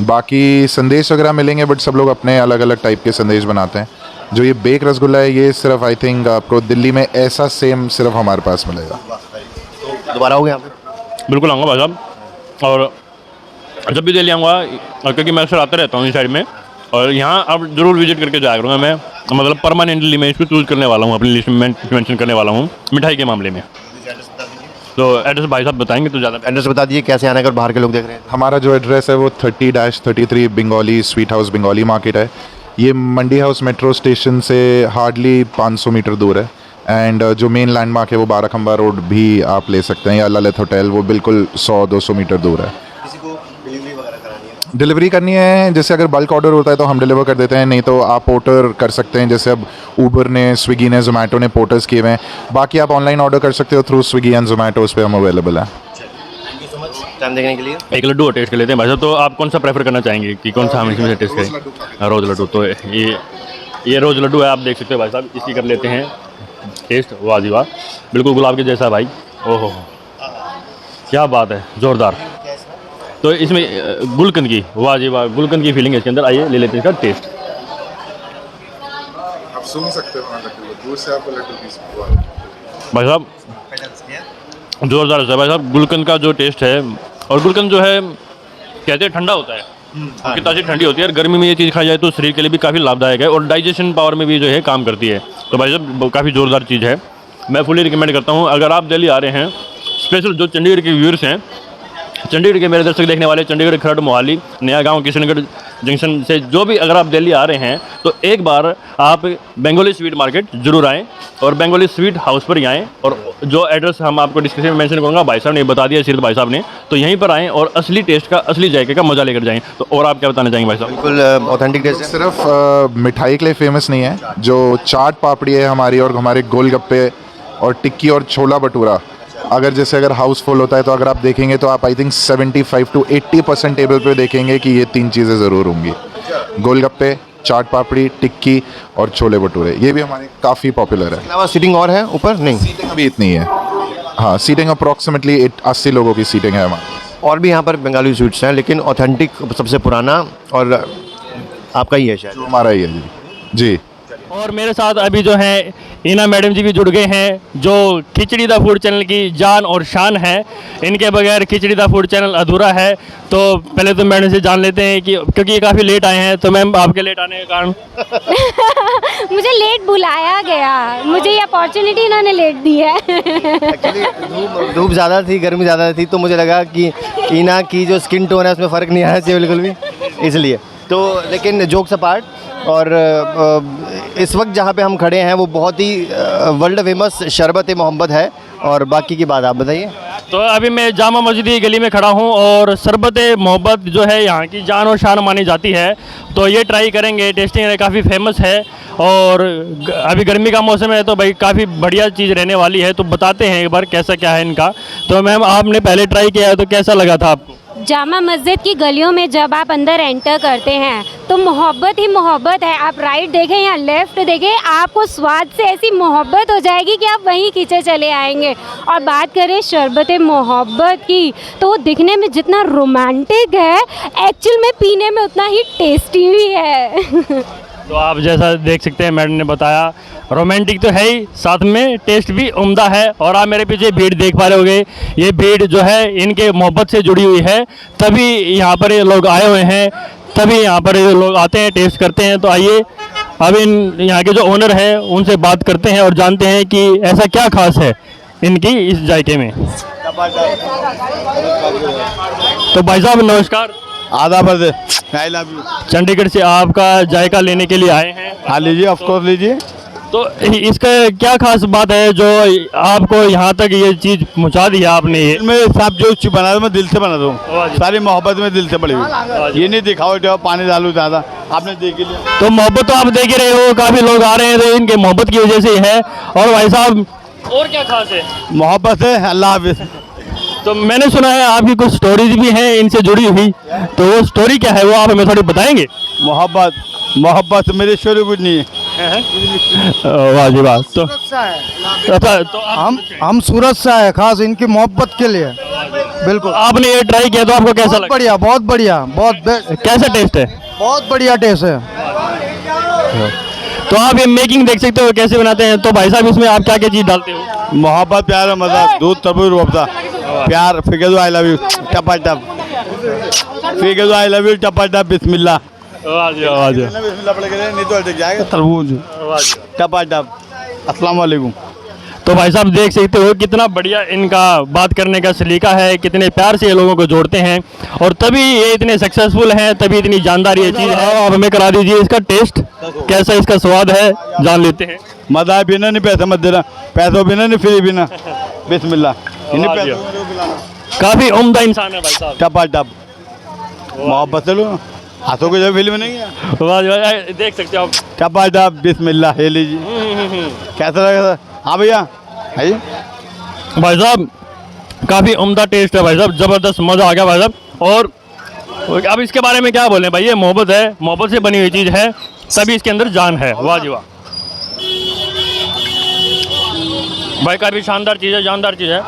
[SPEAKER 11] बाकी संदेश वगैरह मिलेंगे, बट सब लोग अपने अलग अलग टाइप के संदेश बनाते हैं। जो ये बेक रसगुल्ला है, ये सिर्फ आई थिंक आपको दिल्ली में ऐसा सेम सिर्फ हमारे पास मिलेगा।
[SPEAKER 2] दोबारा हो गया यहाँ पे?
[SPEAKER 1] बिल्कुल आऊँगा भाई साहब, और जब भी दिल्ली आऊँगा, क्योंकि मैं अक्सर आता रहता हूँ इस साइड में, और यहाँ अब जरूर विजिट करके जाया करूँगा मैं, मतलब परमानेंटली मैं इसको चूज़ करने वाला हूँ, अपनी लिस्ट में मेंशन करने वाला हूँ मिठाई के मामले में। तो एड्रेस भाई साहब बताएंगे तो ज़्यादा।
[SPEAKER 2] एड्रेस बता दीजिए कैसे आना है अगर बाहर के लोग देख रहे हैं।
[SPEAKER 11] हमारा जो एड्रेस है वो 30-33 Bengali sweet house Bengali market है। ये मंडी हाउस मेट्रो स्टेशन से हार्डली 500 मीटर दूर है। एंड जो मेन लैंडमार्क है वो बाराखंबा रोड भी आप ले सकते हैं, या ललित होटल, वो बिल्कुल 100-200 मीटर दूर है।
[SPEAKER 2] किसी को डिलीवरी वगैरह करानी है?
[SPEAKER 11] डिलीवरी करनी है, जैसे अगर बल्क ऑर्डर होता है तो हम डिलीवर कर देते हैं, नहीं तो आप पोर्टर कर सकते हैं। जैसे अब ऊबर ने, स्विगी ने, जोमेटो ने पोर्टर्स किए हुए हैं। बाकी आप ऑनलाइन ऑर्डर कर सकते हो थ्रू स्विगी एंड जोमेटो, उस पर हम अवेलेबल है।
[SPEAKER 2] टाइम देखने के लिए
[SPEAKER 1] एक लड्डू टेस्ट कर लेते हैं भाई साहब। तो आप कौन सा प्रेफर करना चाहेंगे कि कौन सा हम इसमें से टेस्ट करें? रोज़ लड्डू। तो ये रोज़ लड्डू है, आप देख सकते हो भाई साहब, इसकी कर लेते हैं टेस्ट। वाह जी वाह, बिल्कुल गुलाब के जैसा भाई। ओहो, क्या बात है, ज़ोरदार। तो इसमें गुलकंद की, वाह जी वाह, गुलकंद की फीलिंग है इसके अंदर। आइए ले लेते हैं इसका टेस्ट।
[SPEAKER 11] आप सुन सकते हो दूर से आपको लड्डू पीस
[SPEAKER 1] भाई साहब ज़ोरदार है भाई साहब। गुलकंद का जो टेस्ट है, और गुलकंद जो है कहते हैं ठंडा होता है, क्योंकि ताज़ी ठंडी होती है, और गर्मी में ये चीज़ खाई जाए तो शरीर के लिए भी काफ़ी लाभदायक है, और डाइजेशन पावर में भी जो है काम करती है। तो भाई साहब काफ़ी ज़ोरदार चीज़ है, मैं फुली रिकमेंड करता हूँ। अगर आप दिल्ली आ रहे हैं, स्पेशल जो चंडीगढ़ के व्यूअर्स हैं, चंडीगढ़ के मेरे दर्शक देखने वाले, चंडीगढ़, खरड़, मोहाली, नया गांव, किशनगढ़ जंक्शन से जो भी अगर आप दिल्ली आ रहे हैं, तो एक बार आप बंगाली स्वीट मार्केट जरूर आएँ और बंगाली स्वीट हाउस पर ही आएँ। और जो एड्रेस हम आपको डिस्क्रिप्शन में मेंशन करूँगा, भाई साहब ने बता दिया, सिर्फ भाई साहब ने, तो यहीं पर आएँ और असली टेस्ट का, असली जायके का मज़ा लेकर जाएँ। तो और आप क्या बताना चाहेंगे भाई साहब?
[SPEAKER 2] बिल्कुल ऑथेंटिक टेस्ट है।
[SPEAKER 11] सिर्फ मिठाई के लिए फेमस नहीं है, जो चाट पापड़ी है हमारी, और हमारे गोलगप्पे और टिक्की और छोला भटूरा, अगर हाउसफुल होता है तो अगर आप देखेंगे तो आप आई थिंक 75 to 80% टेबल पे देखेंगे कि ये 3 चीज़ें ज़रूर होंगी, गोलगप्पे, चाट पापड़ी, टिक्की और छोले भटूरे। ये भी हमारे काफ़ी पॉपुलर है।
[SPEAKER 2] अलावा सीटिंग और है ऊपर? नहीं,
[SPEAKER 11] सीटिंग अभी इतनी है। हाँ, सीटिंग अप्रॉक्सीमेटली 80 लोगों की सीटिंग है हमारी।
[SPEAKER 2] और भी यहाँ पर बंगाली स्वीट्स हैं, लेकिन ऑथेंटिक सबसे पुराना और आपका ही है शायद।
[SPEAKER 11] हमारा ही है जी। जी।
[SPEAKER 1] और मेरे साथ अभी जो है ईना मैडम जी भी जुड़ गए हैं, जो खिचड़ी दा फूड चैनल की जान और शान है। इनके बगैर खिचड़ी दा फूड चैनल अधूरा है। तो पहले तो मैडम से जान लेते हैं कि, क्योंकि ये काफ़ी लेट आए हैं, तो मैम आपके लेट आने का कारण?
[SPEAKER 12] मुझे लेट बुलाया गया, मुझे ये अपॉर्चुनिटी इन्होंने लेट दी है।
[SPEAKER 2] धूप ज़्यादा थी, गर्मी ज़्यादा थी, तो मुझे लगा कि ईना की जो स्किन टोन है उसमें फ़र्क नहीं आना चाहिए बिल्कुल भी, इसलिए। तो लेकिन जोक्स अपार्ट, और इस वक्त जहाँ पे हम खड़े हैं वो बहुत ही वर्ल्ड फेमस शरबत मोहब्बत है, और बाकी की बात आप बताइए।
[SPEAKER 1] तो अभी मैं जामा मस्जिद की गली में खड़ा हूँ, और शरबत मोहब्बत जो है यहाँ की जान और शान मानी जाती है। तो ये ट्राई करेंगे, टेस्टिंग काफ़ी फेमस है, और अभी गर्मी का मौसम है तो भाई काफ़ी बढ़िया चीज़ रहने वाली है। तो बताते हैं एक बार कैसा क्या है इनका। तो मैम आपने पहले ट्राई किया है, तो कैसा लगा था आपको?
[SPEAKER 12] जामा मस्जिद की गलियों में जब आप अंदर एंटर करते हैं तो मोहब्बत ही मोहब्बत है। आप राइट देखें या लेफ़्ट देखें, आपको स्वाद से ऐसी मोहब्बत हो जाएगी कि आप वहीं खींचे चले आएंगे। और बात करें शरबत मोहब्बत की, तो वो दिखने में जितना रोमांटिक है, एक्चुअल में पीने में उतना ही टेस्टी भी है।
[SPEAKER 1] तो आप जैसा देख सकते हैं, मैडम ने बताया रोमांटिक तो है ही, साथ में टेस्ट भी उम्दा है। और आप मेरे पीछे भीड़ देख पा रहे होंगे, ये भीड़ जो है इनके मोहब्बत से जुड़ी हुई है, तभी यहाँ पर ये लोग आए हुए हैं, तभी यहाँ पर ये लोग आते हैं, टेस्ट करते हैं। तो आइए अब इन यहाँ के जो ओनर हैं उनसे बात करते हैं और जानते हैं कि ऐसा क्या खास है इनकी इस जायके में। तो भाई साहब नमस्कार।
[SPEAKER 13] आदाब, आई लव यू।
[SPEAKER 1] चंडीगढ़ से आपका जायका लेने के लिए आए हैं।
[SPEAKER 13] हाँ लीजिए, ऑफ कोर्स लीजिए।
[SPEAKER 1] तो इसका क्या खास बात है जो आपको यहाँ तक ये चीज़ पहुँचा दी है आपने? ये
[SPEAKER 13] मैं साहब जो चीज़ बना दूँ मैं दिल से बना दूँ, सारी मोहब्बत में दिल से पड़ी हुई। ये नहीं दिखाओ पानी डालू ज़्यादा, आपने देख लिया।
[SPEAKER 1] तो मोहब्बत तो आप देख ही रहे हो, काफ़ी लोग आ रहे हैं तो इनके मोहब्बत की वजह से ही है। और भाई साहब और क्या खास है?
[SPEAKER 13] मोहब्बत है। अल्लाह हाफिज़।
[SPEAKER 1] तो मैंने सुना है आपकी कुछ स्टोरीज भी हैं इनसे जुड़ी हुई, तो वो स्टोरी क्या है वो आप हमें थोड़ी बताएंगे?
[SPEAKER 13] मोहब्बत मेरी स्टोरी कुछ नहीं है।
[SPEAKER 1] वाह जी वाह। तो
[SPEAKER 13] हम सूरत से आए खास इनकी मोहब्बत के लिए। बिल्कुल।
[SPEAKER 1] आपने ये ट्राई किया तो आपको कैसा लगा?
[SPEAKER 13] बढ़िया, बहुत बढ़िया, बहुत
[SPEAKER 1] कैसा टेस्ट है?
[SPEAKER 13] बहुत बढ़िया टेस्ट है।
[SPEAKER 1] तो आप ये मेकिंग देख सकते हो कैसे बनाते हैं। तो भाई साहब इसमें आप क्या क्या चीज़ डालते हो?
[SPEAKER 13] मोहब्बत, प्यार, मजा, दूध, तरबूज, रूअफ़ज़ा, प्यार, फिर दो आई लव यू, टपा टप, फिर दो आई लव यू, टपा टप, बिस्मिल्लाह। बिस्मिल्लाह पढ़ के नहीं तो अटक जाएगा। तरबूज, टपा टप, अस्सलाम वालेकुम।
[SPEAKER 1] तो भाई साहब देख सकते हो कितना बढ़िया इनका बात करने का सलीका है, कितने प्यार से ये लोगों को जोड़ते हैं और तभी ये इतने सक्सेसफुल हैं, तभी इतनी जानदार ये चीज़ है। आप हमें करा दीजिए इसका टेस्ट कैसा, इसका स्वाद है, जान लेते हैं।
[SPEAKER 13] मजा बिना नहीं, पैसा मत देना, पैसों बिना नहीं, फ्री बिना, बिस्मिल्लाह।
[SPEAKER 1] काफ़ी उम्दा इंसान है भाई साहब।
[SPEAKER 13] टपा टप, मोहब्बत से लो, हाथों को जब फिल्म नहीं है,
[SPEAKER 1] देख सकते हो आप।
[SPEAKER 13] टपा टप, बिस्मिल्लाह। ये लीजिए, कैसा लगा? हाँ भैया आइए।
[SPEAKER 1] भाई साहब काफ़ी उम्दा टेस्ट है भाई साहब, ज़बरदस्त मज़ा आ गया भाई साहब। और अब इसके बारे में क्या बोलें भाई, ये मोहब्बत है, मोहब्बत से बनी हुई चीज़ है, तभी इसके अंदर जान है। वाह जी वाह भाई, काफ़ी शानदार चीज़ है, जानदार चीज़ है।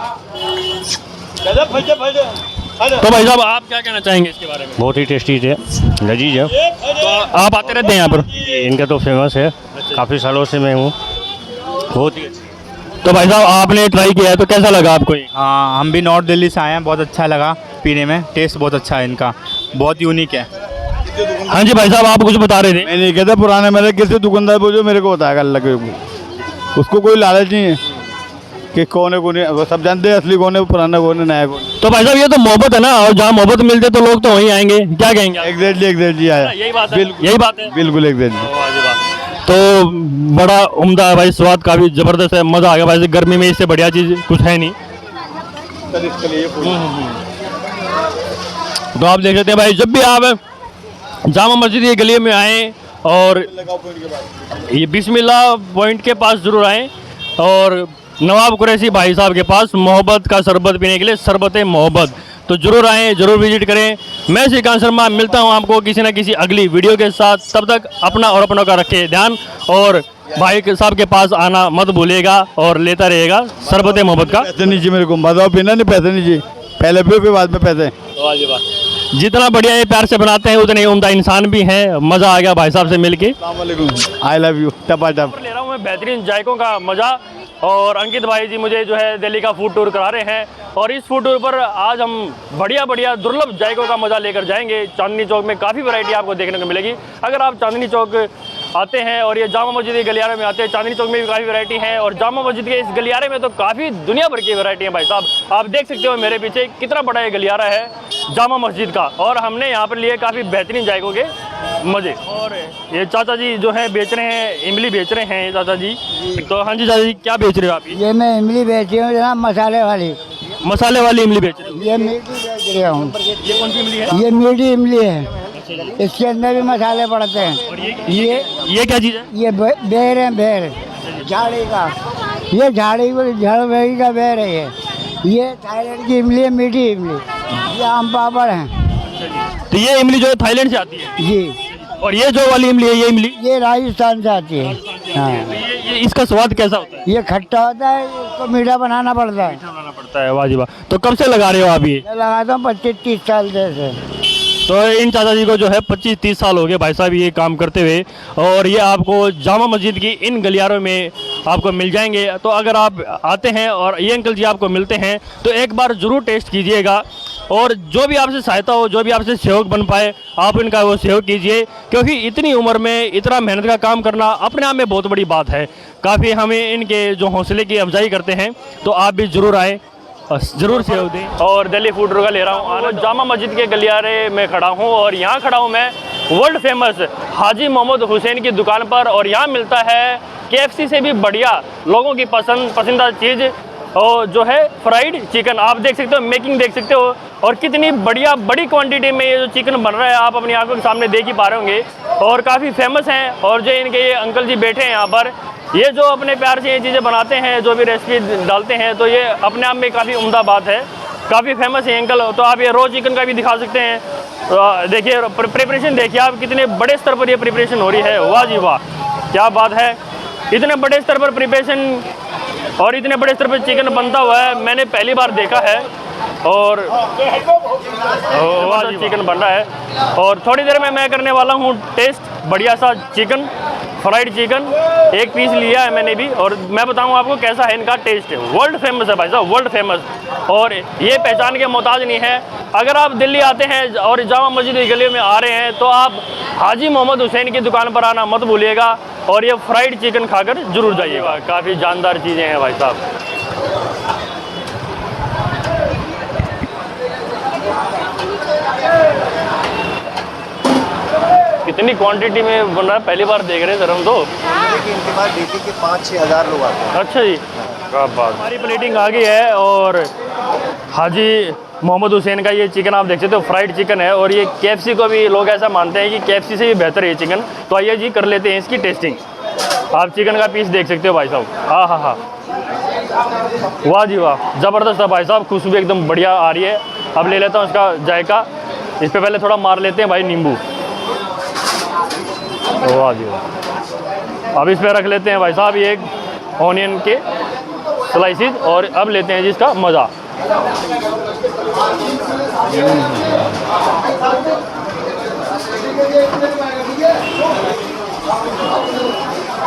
[SPEAKER 1] तो भाई साहब आप क्या कहना चाहेंगे इसके बारे में?
[SPEAKER 8] बहुत ही टेस्टी है, लजीज है।
[SPEAKER 1] तो आप आते रहते हैं यहाँ पर?
[SPEAKER 8] इनका तो फेमस है, काफ़ी सालों से मैं हूँ, बहुत ही।
[SPEAKER 1] तो भाई साहब आपने ट्राई किया है तो कैसा लगा आपको ये?
[SPEAKER 14] हाँ, हम भी नॉर्थ दिल्ली से आए हैं, बहुत अच्छा लगा पीने में, टेस्ट बहुत अच्छा है इनका, बहुत यूनिक है।
[SPEAKER 1] हाँ जी भाई साहब आप कुछ बता रहे थे।
[SPEAKER 13] मैं नहीं कहता पुराने, मेरे किसी दुकानदार पूछो मेरे को बताएगा, अल्लाह के, उसको कोई लालच नहीं है कि कौन है कौन है, वो सब जानते हैं असली कौन है, पुराना कौन है, नया कौन है।
[SPEAKER 1] तो भाई साहब ये तो मोहब्बत है ना, और जहाँ मोहब्बत मिलते तो लोग तो वहीं आएंगे, क्या कहेंगे?
[SPEAKER 13] एग्जैक्टली आया,
[SPEAKER 1] यही बात है, यही बात है,
[SPEAKER 13] बिल्कुल एग्जैक्टली।
[SPEAKER 1] तो बड़ा उम्दा है भाई, स्वाद काफ़ी ज़बरदस्त है, मज़ा आ गया भाई। गर्मी में इससे बढ़िया चीज़ कुछ है नहीं। तो आप देख सकते हैं भाई, जब भी आप जामा मस्जिद की गली में आएँ और ये बिस्मिल्लाह पॉइंट के पास ज़रूर आएँ और नवाब कुरैशी भाई साहब के पास मोहब्बत का शरबत पीने के लिए, शरबत मोहब्बत, तो ज़रूर आएँ, ज़रूर विजिट करें। मैं श्रीकांत शर्मा मिलता हूँ आपको किसी न किसी अगली वीडियो के साथ। तब तक अपना और अपनों का रखें ध्यान और भाई साहब के पास आना मत भूलिएगा और लेता रहेगा शरबत मोहब्बत का।
[SPEAKER 13] पैसे नहीं चाहिए मेरे को, बताओ बिना नहीं, पैसे नहीं चाहिए, पहले पियो फिर बाद में पैसे।
[SPEAKER 1] जितना बढ़िया ये प्यार से बनाते हैं उतने उम्दा इंसान भी हैं। मज़ा आ गया भाई साहब से मिलके।
[SPEAKER 13] आई लव यू, टपा टप।
[SPEAKER 1] ले रहा हूँ मैं बेहतरीन जायकों का मज़ा और अंकित भाई जी मुझे जो है दिल्ली का फूड टूर करा रहे हैं और इस फूड टूर पर आज हम बढ़िया दुर्लभ जायकों का मज़ा लेकर जाएंगे। चांदनी चौक में काफ़ी वैरायटी आपको देखने को मिलेगी। अगर आप चांदनी चौक आते हैं और ये जामा मस्जिद के गलियारे में आते हैं, चांदनी चौक में भी काफ़ी वैरायटी है और जामा मस्जिद के इस गलियारे में तो काफ़ी दुनिया भर की वैरायटी है भाई साहब। आप देख सकते हो मेरे पीछे कितना बड़ा ये गलियारा है जामा मस्जिद का और हमने यहाँ पर लिए काफ़ी बेहतरीन जायकों के मज़े। और ये चाचा जी जो है बेच रहे हैं, इमली बेच रहे हैं चाचा जी। तो हाँ जी चाचा जी क्या बेच रहे हो आप?
[SPEAKER 15] ये मैं इमली बेच रही हूँ जनाब, मसाले वाली
[SPEAKER 1] इमली बेच रहे हो?
[SPEAKER 15] ये मीठी बेच रही हूँ।
[SPEAKER 1] ये कौन सी इमली है?
[SPEAKER 15] ये मीठी इमली है, इसके अंदर भी मसाले पड़ते हैं।
[SPEAKER 1] और ये क्या चीज़ है?
[SPEAKER 15] ये बेर है, बेर झाड़ी का, ये झाड़ी को झाड़ बेरी का बेर है। ये थाईलैंड की इमली है, मीठी इमली। ये आम पापड़ है
[SPEAKER 1] तो ये इमली जो है थाईलैंड से आती है
[SPEAKER 15] जी।
[SPEAKER 1] और ये जो वाली इमली है ये इमली
[SPEAKER 15] ये राजस्थान से आती है। हाँ,
[SPEAKER 1] ये इसका स्वाद कैसा होता है?
[SPEAKER 15] ये खट्टा होता है, इसको मीठा बनाना पड़ता है।
[SPEAKER 1] पड़ता है, वाह जी वाह। तो कब से लगा रहे हो आप ये?
[SPEAKER 15] मैं लगाता हूँ 25-30 साल से।
[SPEAKER 1] तो इन चाचा जी को जो है 25-30 साल हो गए भाई साहब ये काम करते हुए, और ये आपको जामा मस्जिद की इन गलियारों में आपको मिल जाएंगे। तो अगर आप आते हैं और ये अंकल जी आपको मिलते हैं तो एक बार ज़रूर टेस्ट कीजिएगा, और जो भी आपसे सहायता हो, जो भी आपसे सहयोग बन पाए, आप इनका वो सहयोग कीजिए, क्योंकि इतनी उम्र में इतना मेहनत का काम करना अपने आप में बहुत बड़ी बात है। काफ़ी हमें इनके जो हौसले की अफजाई करते हैं, तो आप भी ज़रूर आएँ, ज़रूर सहयोग दें। और दिल्ली फूड का ले रहा हूँ आनंद, जामा मस्जिद के गलियारे में खड़ा हूँ, और यहाँ खड़ा हूँ मैं वर्ल्ड फेमस हाजी मोहम्मद हुसैन की दुकान पर, और यहाँ मिलता है KFC से भी बढ़िया लोगों की पसंदीदा चीज़, और जो है फ्राइड चिकन। आप देख सकते हो, मेकिंग देख सकते हो, और कितनी बढ़िया बड़ी क्वांटिटी में ये जो चिकन बन रहा है आप अपनी आंखों के सामने देख ही पा रहे होंगे, और काफ़ी फेमस हैं। और जो इनके ये अंकल जी बैठे हैं यहाँ पर, ये जो अपने प्यार से ये चीज़ें बनाते हैं, जो भी रेसिपी डालते हैं, तो ये अपने आप में काफ़ी उम्दा बात है, काफ़ी फेमस है अंकल। तो आप ये रो चिकन का भी दिखा सकते हैं, तो देखिए प्रिपरेशन देखिए आप, कितने बड़े स्तर पर ये प्रिपरेशन हो रही है, वाह जी वाह, क्या बात है। इतने बड़े स्तर पर प्रिपरेशन और इतने बड़े स्तर पर चिकन बनता हुआ है मैंने पहली बार देखा है, और वाह चिकन बन रहा है। और थोड़ी देर में मैं करने वाला हूँ टेस्ट बढ़िया सा चिकन, फ्राइड चिकन, एक पीस लिया है मैंने भी, और मैं बताऊँ आपको कैसा है इनका टेस्ट। वर्ल्ड फेमस है भाई साहब, वर्ल्ड फेमस, और ये पहचान के मोहताज नहीं है। अगर आप दिल्ली आते हैं और जामा मस्जिद की गली में आ रहे हैं तो आप हाजी मोहम्मद हुसैन की दुकान पर आना मत भूलिएगा, और ये फ्राइड चिकन खाकर जरूर जाइएगा। काफ़ी जानदार चीज़ें हैं भाई साहब। कितनी क्वांटिटी में बन रहा है, पहली बार देख रहे हैं सर हम तो।
[SPEAKER 2] इनके पास डेली के 5-6 हज़ार लोग आते हैं।
[SPEAKER 1] अच्छा जी, क्या बात। हमारी प्लेटिंग आ गई है, और हाजी मोहम्मद हुसैन का ये चिकन आप देख सकते हो, फ्राइड चिकन है, और ये KFC को भी लोग ऐसा मानते हैं कि KFC से भी बेहतर है ये चिकन। तो आइए जी कर लेते हैं इसकी टेस्टिंग। आप चिकन का पीस देख सकते हो भाई साहब, हाँ हाँ हाँ, वाह जी वाह, ज़बरदस्त है भाई साहब, खुशबू एकदम बढ़िया आ रही है। अब ले लेता हूँ इसका जायका, इस पर पहले थोड़ा मार लेते हैं भाई नींबू, वाह जी वाह। अब इस पर रख लेते हैं भाई साहब ये ऑनियन के स्लाइसिस, और अब लेते हैं जी इसका मज़ा।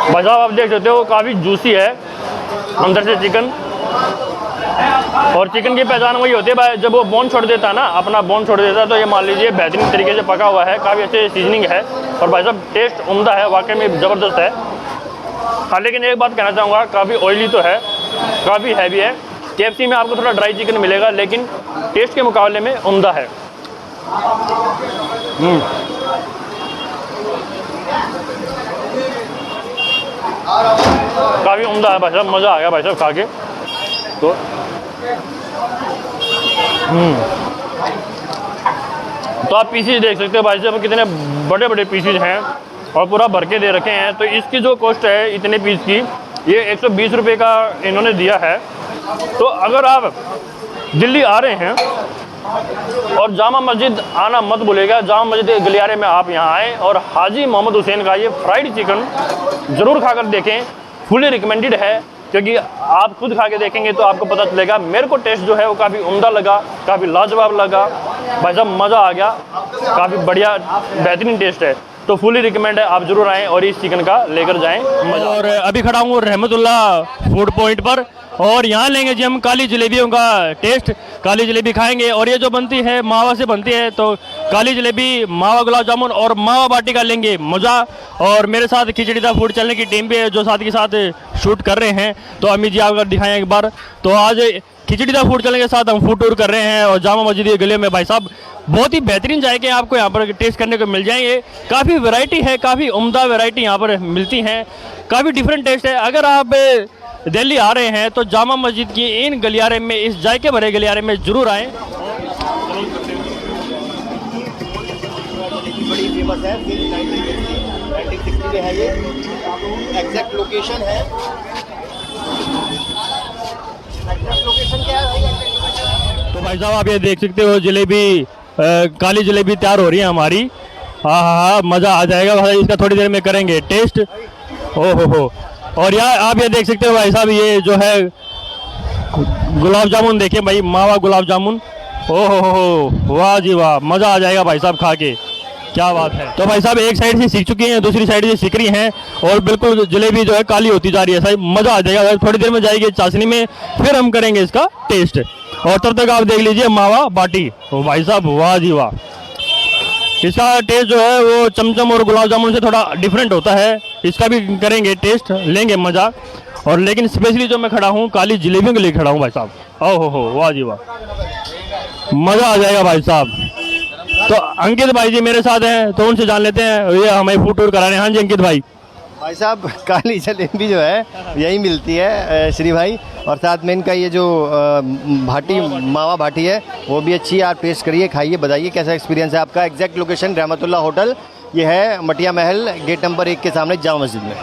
[SPEAKER 1] भाई साहब आप देख सकते हो काफ़ी जूसी है अंदर से चिकन, और चिकन की पहचान वही होती है भाई, जब वो बोन छोड़ देता है ना, अपना बोन छोड़ देता है, तो ये मान लीजिए बेहतरीन तरीके से पका हुआ है, काफ़ी अच्छे सीजनिंग है, और भाई साहब टेस्ट उम्दा है, वाकई में ज़बरदस्त है। हाँ लेकिन एक बात कहना चाहूँगा, काफ़ी ऑयली तो है, काफ़ी हैवी है। KFC में आपको थोड़ा ड्राई चिकन मिलेगा, लेकिन टेस्ट के मुकाबले में उम्दा है। काफ़ी उम्दा है भाई साहब, मज़ा आ गया भाई साहब खा के। तो तो आप पीसीज देख सकते हो भाई साहब, कितने बड़े बड़े पीसीज हैं, और पूरा भर के दे रखे हैं। तो इसकी जो कॉस्ट है इतने पीस की, ये 120 रुपये का इन्होंने दिया है। तो अगर आप दिल्ली आ रहे हैं और जामा मस्जिद आना मत भूलिएगा, जामा मस्जिद के गलियारे में आप यहाँ आएँ, और हाजी मोहम्मद हुसैन का ये फ्राइड चिकन ज़रूर खाकर देखें, फुली रिकमेंडेड है, क्योंकि आप खुद खा के देखेंगे तो आपको पता चलेगा। मेरे को टेस्ट जो है वो काफ़ी उम्दा लगा, काफ़ी लाजवाब लगा भाई साहब, मज़ा आ गया, काफ़ी बढ़िया बेहतरीन टेस्ट है। तो फुली रिकमेंड है, आप जरूर आएँ और इस चिकन का लेकर जाएँ मज़ा। और अभी खड़ा हूँ रहमतुल्लाह फूड पॉइंट पर, और यहाँ लेंगे जी हम काली जलेबियों का टेस्ट, काली जलेबी खाएंगे। और ये जो बनती है मावा से बनती है, तो काली जलेबी, मावा गुलाब जामुन और मावा बाटी का लेंगे मज़ा। और मेरे साथ खिचड़ीदा फूड चलने की टीम भी है जो साथ के साथ शूट कर रहे हैं, तो अमित जी आप अगर दिखाएं एक बार। तो आज खिचड़ीदा फूड चलने के साथ हम फूड टूर कर रहे हैं, और जामा मस्जिद के गले में भाई साहब बहुत ही बेहतरीन जायके आपको यहाँ पर टेस्ट करने को मिल जाएंगे। काफ़ी वैरायटी है, काफ़ी उम्दा वैरायटी यहाँ पर मिलती हैं, काफ़ी डिफरेंट टेस्ट है। अगर आप दिल्ली आ रहे हैं तो जामा मस्जिद की इन गलियारे में, इस जायके भरे गलियारे में ज़रूर आएँ।
[SPEAKER 2] बड़ी फेमस है, 1960 में है ये, एग्जैक्ट लोकेशन है
[SPEAKER 1] तो भाई साहब आप ये देख सकते हो जलेबी काली जलेबी तैयार हो रही है हमारी। हाँ हाँ हाँ, मज़ा आ जाएगा भाई, इसका थोड़ी देर में करेंगे टेस्ट। ओ हो। और यार आप ये देख सकते हो भाई साहब, ये जो है गुलाब जामुन देखिए भाई, मावा गुलाब जामुन। ओ हो, वाह जी वाह, मज़ा आ जाएगा भाई साहब खा के, क्या बात है। तो भाई साहब एक साइड से सीख चुकी हैं, दूसरी साइड से सीख रही हैं और बिल्कुल जलेबी जो है काली होती जा रही है। साहब मज़ा आ जाएगा, थोड़ी देर में जाएगी चाशनी में, फिर हम करेंगे इसका टेस्ट। और तब तक आप देख लीजिए मावा बाटी। ओ भाई साहब वाह जी वाह, इसका टेस्ट जो है वो चमचम और गुलाब जामुन से थोड़ा डिफरेंट होता है। इसका भी करेंगे टेस्ट, लेंगे मज़ा। और लेकिन स्पेशली जो मैं खड़ा हूँ काली जलेबियों के लिए खड़ा हूँ भाई साहब। ओ हो, वाह जी वाह, मज़ा आ जाएगा भाई साहब। तो अंकित भाई जी मेरे साथ हैं, तो उनसे जान लेते हैं, ये हमें फूड टूर करा रहे हैं। हाँ जी अंकित भाई
[SPEAKER 2] साहब काली जलेबी जो है यही मिलती है श्री भाई, और साथ में इनका ये जो भाटी मावा भाटी है वो भी अच्छी है। आप टेस्ट करिए, खाइए, बताइए कैसा एक्सपीरियंस है आपका। एग्जैक्ट लोकेशन रहमतुल्लाह होटल, ये है मटिया महल, गेट नंबर 1 के सामने जामा मस्जिद में।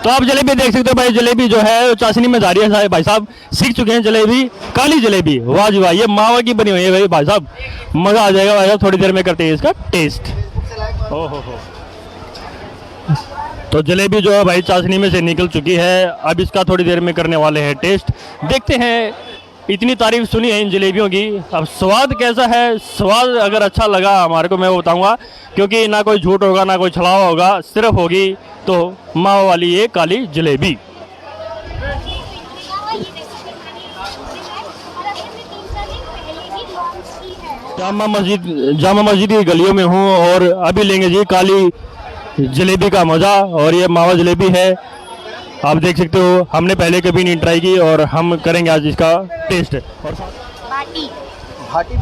[SPEAKER 1] तो आप जलेबी देख सकते हो भाई, जलेबी जो है चाशनी में जा रही है भाई साहब, सीख चुके हैं जलेबी, काली जलेबी। वाह जी वाह, ये मावा की बनी हुई है भाई साहब, मज़ा आ जाएगा भाई साहब। थोड़ी देर में करते हैं इसका टेस्ट। ओ हो। तो जलेबी जो है भाई चाशनी में से निकल चुकी है, अब इसका थोड़ी देर में करने वाले हैं टेस्ट। देखते हैं, इतनी तारीफ सुनी है इन जलेबियों की, अब स्वाद कैसा है। स्वाद अगर अच्छा लगा हमारे को, मैं बताऊंगा, क्योंकि ना कोई झूठ होगा ना कोई छलावा होगा, सिर्फ होगी तो मावा वाली ये काली जलेबी। जामा मस्जिद की गलियों में हूँ और अभी लेंगे जी काली जलेबी का मज़ा। और ये मावा जलेबी है, आप देख सकते हो, हमने पहले कभी नहीं ट्राई की और हम करेंगे आज इसका टेस्ट। और
[SPEAKER 12] बाटी
[SPEAKER 2] भाटी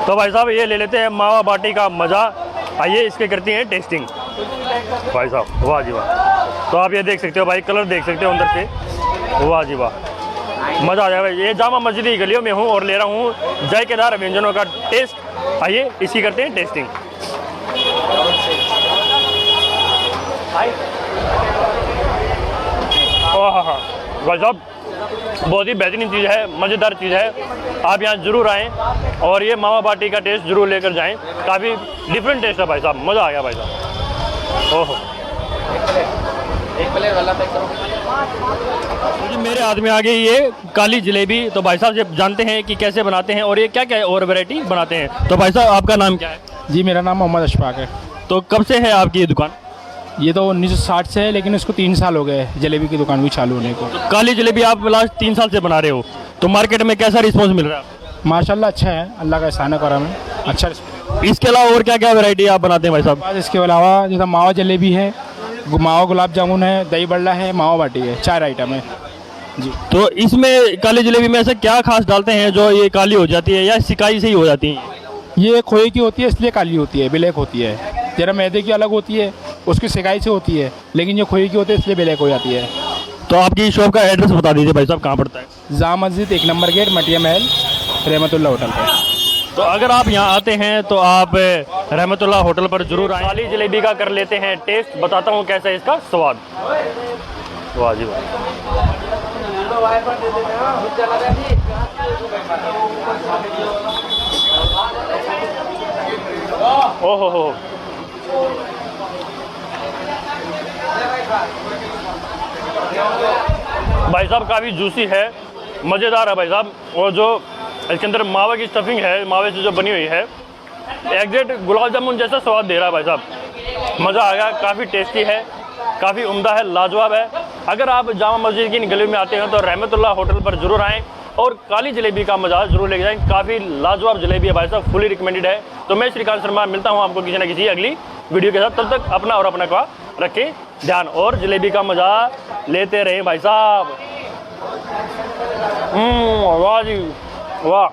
[SPEAKER 1] तो भाई साहब ये ले लेते हैं मावा बाटी का मज़ा। आइए इसके करते हैं टेस्टिंग भाई साहब। वाह जी वाह, तो आप ये देख सकते हो भाई, कलर देख सकते हो अंदर से, वाह जी वाह, मज़ा आ जाएगा। ये जामा मस्जिद की गलियों में हूँ और ले रहा हूँ जायकेदार व्यंजनों का टेस्ट। आइए इसकी करते हैं टेस्टिंग। हाँ भाई साहब, बहुत ही बेहतरीन चीज़ है, मज़ेदार चीज़ है। आप यहाँ ज़रूर आएँ और ये मावा बाटी का टेस्ट ज़रूर लेकर जाएँ, काफ़ी डिफरेंट टेस्ट है भाई साहब, मज़ा आ गया भाई साहब। ओहो, एक प्लेट वाला पैक करो। तो जी मेरे हाथ में आ गई ये काली जलेबी। तो भाई साहब जब जानते हैं कि कैसे बनाते हैं और ये क्या क्या और वैरायटी बनाते हैं। तो भाई साहब आपका नाम क्या है?
[SPEAKER 14] जी मेरा नाम मोहम्मद अशफाक है।
[SPEAKER 1] तो कब से है आपकी ये दुकान?
[SPEAKER 14] ये तो 1960 से है, लेकिन इसको 3 साल हो गए जलेबी की दुकान भी चालू होने को।
[SPEAKER 1] तो काली जलेबी आप लास्ट 3 साल से बना रहे हो, तो मार्केट में कैसा रिस्पॉन्स मिल रहा है?
[SPEAKER 14] माशाल्लाह अच्छा है, अल्लाह का एहसान है करम है, अच्छा।
[SPEAKER 1] इसके अलावा और क्या क्या वैरायटी आप बनाते हैं भाई साहब?
[SPEAKER 14] इसके अलावा जैसा मावा जलेबी है, मावा गुलाब जामुन है, दही बल्ला है, मावा बाटी है, 4 आइटम है जी।
[SPEAKER 1] तो इसमें काली जलेबी में ऐसा क्या खास डालते हैं जो ये काली हो जाती है या सिकाई से ही हो जाती है?
[SPEAKER 14] ये खोए की होती है इसलिए काली होती है, ब्लैक होती है। जरा मैदे की अलग होती है, उसकी सिकाई से होती है, लेकिन ये खोए की होती है इसलिए ब्लैक हो जाती है।
[SPEAKER 1] तो आपकी शॉप का एड्रेस बता दीजिए भाई साहब, कहाँ पड़ता है?
[SPEAKER 14] जामा मस्जिद 1 नंबर गेट, मटिया महल, रहमतुल्लाह होटल पर।
[SPEAKER 1] तो अगर आप यहाँ आते हैं तो आप रहमतुल्लाह होटल पर जरूर आएं। काली जलेबी का कर लेते हैं टेस्ट, बताता हूँ कैसा है इसका स्वाद। वाह जी वाह, ओहो हो, भाई साहब काफ़ी जूसी है, मज़ेदार है भाई साहब। और जो इसके अंदर मावा की स्टफिंग है, मावे से जो बनी हुई है, एग्जैक्ट गुलाब जामुन जैसा स्वाद दे रहा है भाई साहब, मज़ा आ गया। काफ़ी टेस्टी है, काफ़ी उम्दा है, लाजवाब है। अगर आप जामा मस्जिद की गली में आते हैं तो रहमतुल्लाह होटल पर ज़रूर आएँ और काली जलेबी का मज़ा ज़रूर लेके जाएँ। काफ़ी लाजवाब जलेबी है भाई साहब, फुली रिकमेंडेड है। तो मैं श्रीकांत शर्मा मिलता हूँ आपको किसी न किसी अगली वीडियो के साथ। तब तक अपना और अपना का रखें ध्यान और जलेबी का मज़ा लेते रहें भाई साहब। वाह जी वाह।